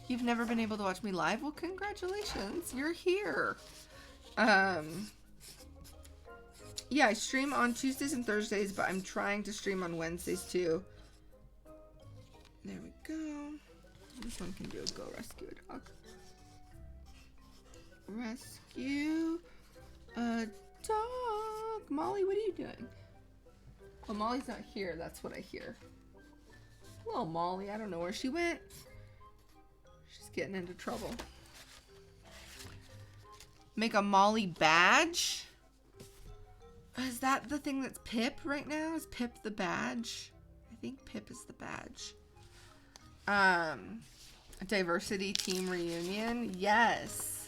You've never been able to watch me live? Well, congratulations. You're here. Yeah, I stream on Tuesdays and Thursdays, but I'm trying to stream on Wednesdays too. There we go. This one can do a go rescue a dog. Rescue a dog. Molly, what are you doing? Well, Molly's not here. That's what I hear. Hello, Molly. I don't know where she went. She's getting into trouble. Make a Molly badge? Is that the thing that's Pip right now? Is Pip the badge? I think Pip is the badge. Diversity team reunion? Yes.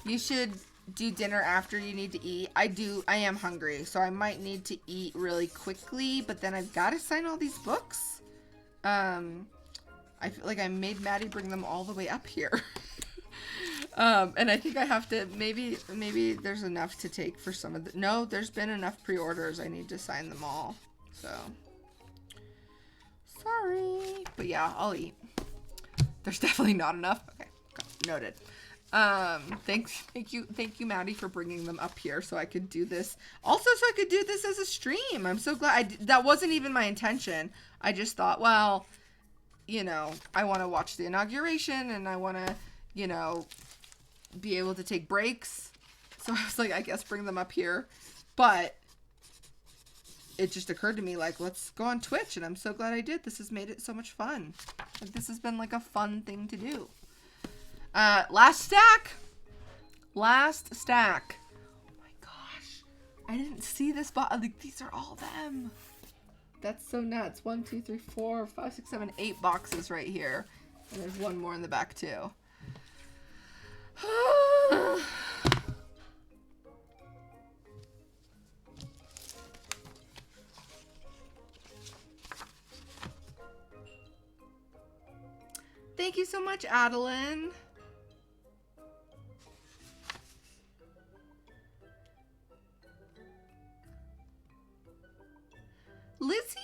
You should do dinner after you need to eat. I am hungry, so I might need to eat really quickly, but then I've got to sign all these books. I feel like I made Maddie bring them all the way up here. And I think I have to, maybe there's enough to take for some of the, no, there's been enough pre-orders. I need to sign them all. So, sorry. But yeah, I'll eat. There's definitely not enough. Okay, noted. Thank you, Maddie, for bringing them up here so I could do this. Also, so I could do this as a stream. I'm so glad. That wasn't even my intention. I just thought, well, you know, I want to watch the inauguration and I want to, you know, be able to take breaks. So I was like, I guess bring them up here. But it just occurred to me, like, let's go on Twitch. And I'm so glad I did. This has made it so much fun. Like, this has been like a fun thing to do. Last stack. Last stack. Oh my gosh. I didn't see this, but like, these are all them. That's so nuts. 1, 2, 3, 4, 5, 6, 7, 8 boxes right here. And there's one more in the back too. Thank you so much, Adeline. Lizzie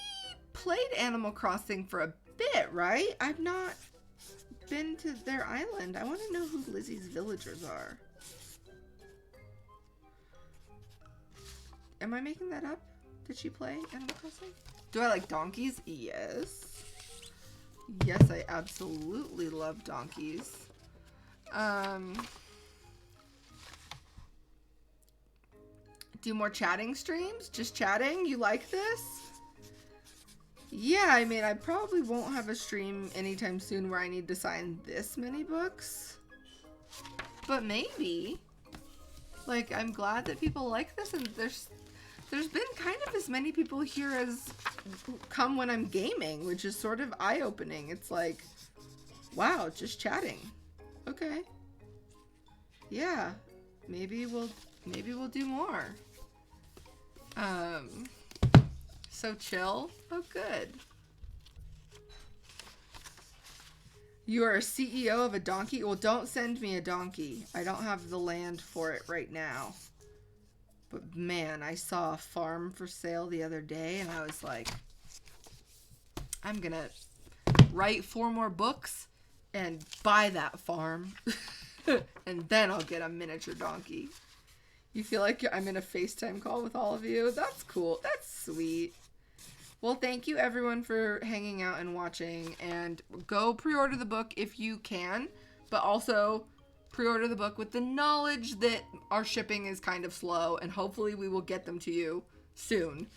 played Animal Crossing for a bit, right? I've not been to their island. I want to know who Lizzie's villagers are. Am I making that up? Did she play Animal Crossing? Do I like donkeys? Yes. Yes, I absolutely love donkeys. Do more chatting streams? Just chatting? You like this? Yeah, I mean, I probably won't have a stream anytime soon where I need to sign this many books. But maybe. Like, I'm glad that people like this, and there's been kind of as many people here as come when I'm gaming, which is sort of eye-opening. It's like, wow, just chatting. Okay. Yeah. Maybe we'll do more. So chill. Oh, good. You are a CEO of a donkey? Well, don't send me a donkey. I don't have the land for it right now. But man, I saw a farm for sale the other day and I was like, I'm gonna write 4 more books and buy that farm. And then I'll get a miniature donkey. You feel like I'm in a FaceTime call with all of you? That's cool. That's sweet. Well, thank you everyone for hanging out and watching, and go pre-order the book if you can, but also pre-order the book with the knowledge that our shipping is kind of slow, and hopefully we will get them to you soon.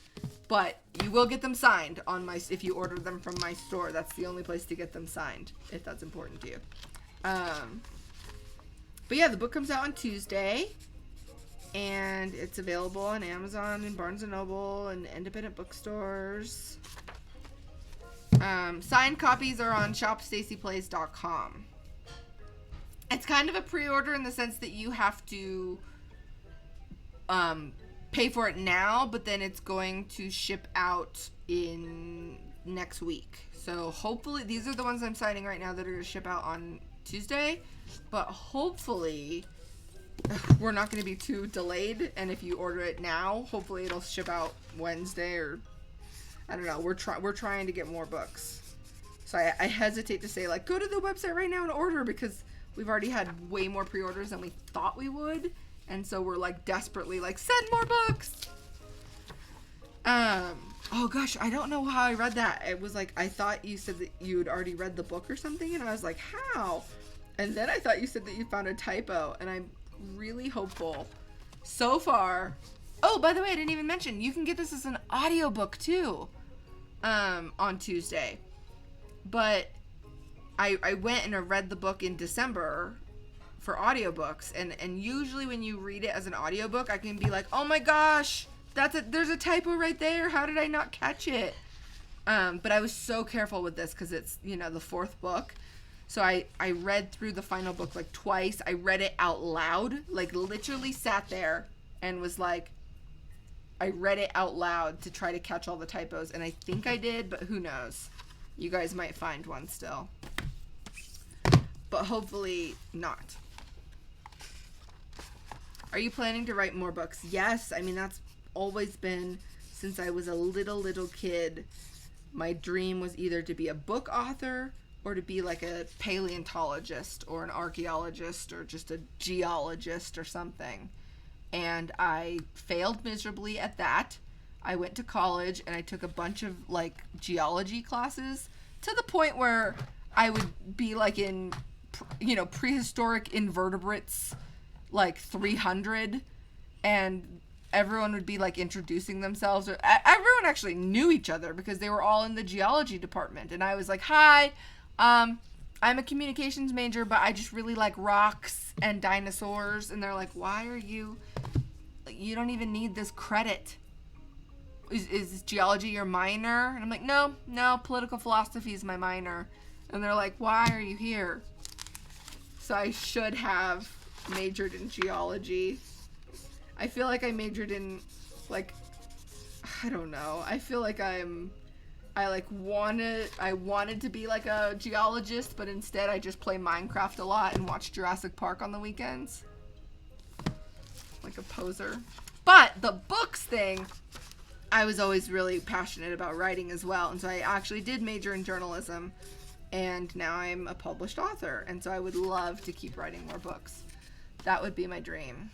But you will get them signed on if you order them from my store. That's the only place to get them signed, if that's important to you. But yeah, the book comes out on Tuesday. And it's available on Amazon and Barnes & Noble and independent bookstores. Signed copies are on shopstacyplays.com. It's kind of a pre-order in the sense that you have to pay for it now, but then it's going to ship out in next week. So hopefully, these are the ones I'm signing right now that are going to ship out on Tuesday. But hopefully we're not going to be too delayed, and if you order it now, hopefully it'll ship out Wednesday, or I don't know. We're trying to get more books, so I hesitate to say like go to the website right now and order, because we've already had way more pre-orders than we thought we would, and so we're like desperately like send more books. Oh gosh, I don't know how I read that. It was like I thought you said that you had already read the book or something, and I was like, how? And then I thought you said that you found a typo, and I'm really hopeful so far. Oh, by the way, I didn't even mention you can get this as an audiobook too on Tuesday. But I went and I read the book in December for audiobooks, and usually when you read it as an audiobook, I can be like, oh my gosh, there's a typo right there, how did I not catch it? But I was so careful with this because it's, the 4th book. So I read through the final book like twice. I read it out loud, like literally sat there and was like, I read it out loud to try to catch all the typos. And I think I did, but who knows? You guys might find one still. But hopefully not. Are you planning to write more books? Yes. I mean, that's always been, since I was a little kid, my dream was either to be a book author or to be like a paleontologist or an archaeologist or just a geologist or something. And I failed miserably at that. I went to college and I took a bunch of like geology classes to the point where I would be like in, prehistoric invertebrates, like 300, and everyone would be like introducing themselves. Everyone actually knew each other because they were all in the geology department. And I was like, hi, I'm a communications major, but I just really like rocks and dinosaurs. And they're like, why are you don't even need this credit. Is geology your minor? And I'm like, no, political philosophy is my minor. And they're like, why are you here? So I should have majored in geology. I feel like I majored in, like, I don't know. I feel like I wanted to be like a geologist, but instead I just play Minecraft a lot and watch Jurassic Park on the weekends. Like a poser. But the books thing, I was always really passionate about writing as well. And so I actually did major in journalism, and now I'm a published author. And so I would love to keep writing more books. That would be my dream.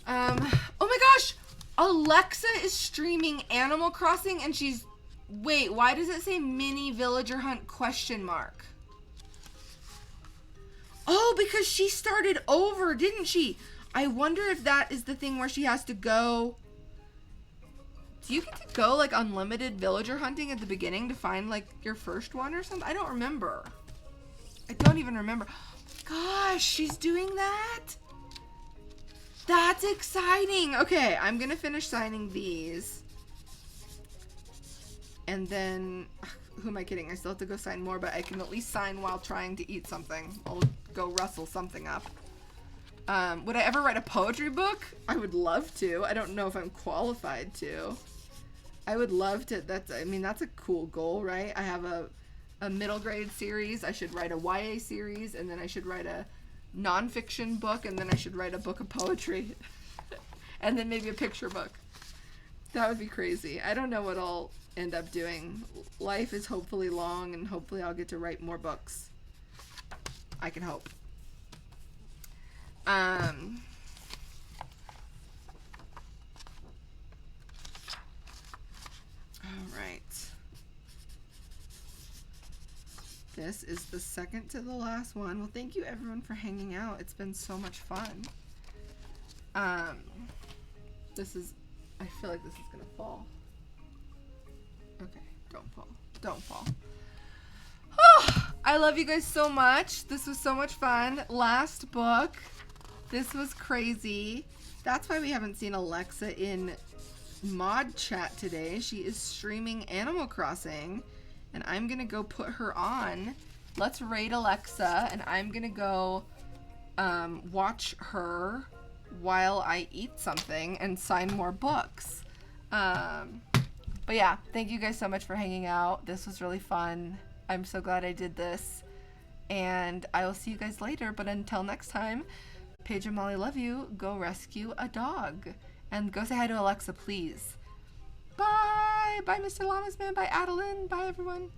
Oh my gosh! Alexa is streaming Animal Crossing, and wait, why does it say mini villager hunt ? Oh, because she started over, didn't she? I wonder if that is the thing where she has to go. Do you get to go like unlimited villager hunting at the beginning to find like your first one or something? I don't remember. I don't even remember. Gosh, she's doing that? That's exciting. Okay, I'm gonna finish signing these. And then, who am I kidding? I still have to go sign more, but I can at least sign while trying to eat something. I'll go rustle something up. Would I ever write a poetry book? I would love to. I don't know if I'm qualified to. I would love to. That's a cool goal, right? I have a middle grade series. I should write a YA series, and then I should write a nonfiction book, and then I should write a book of poetry, and then maybe a picture book. That would be crazy. I don't know what I'll end up doing. Life is hopefully long, and hopefully I'll get to write more books. I can hope. All right. This is the second to the last one. Well, thank you everyone for hanging out. It's been so much fun. I feel like this is gonna fall. Okay, don't fall. Don't fall. Oh, I love you guys so much. This was so much fun. Last book. This was crazy. That's why we haven't seen Alexa in mod chat today. She is streaming Animal Crossing, and I'm gonna go put her on. Let's raid Alexa, and I'm gonna go watch her while I eat something and sign more books. But yeah, thank you guys so much for hanging out. This was really fun. I'm so glad I did this, and I will see you guys later. But until next time, Paige and Molly love you. Go rescue a dog, and go say hi to Alexa, please. Bye. Bye, Mr. Llamas Man. Bye, Adeline. Bye, everyone.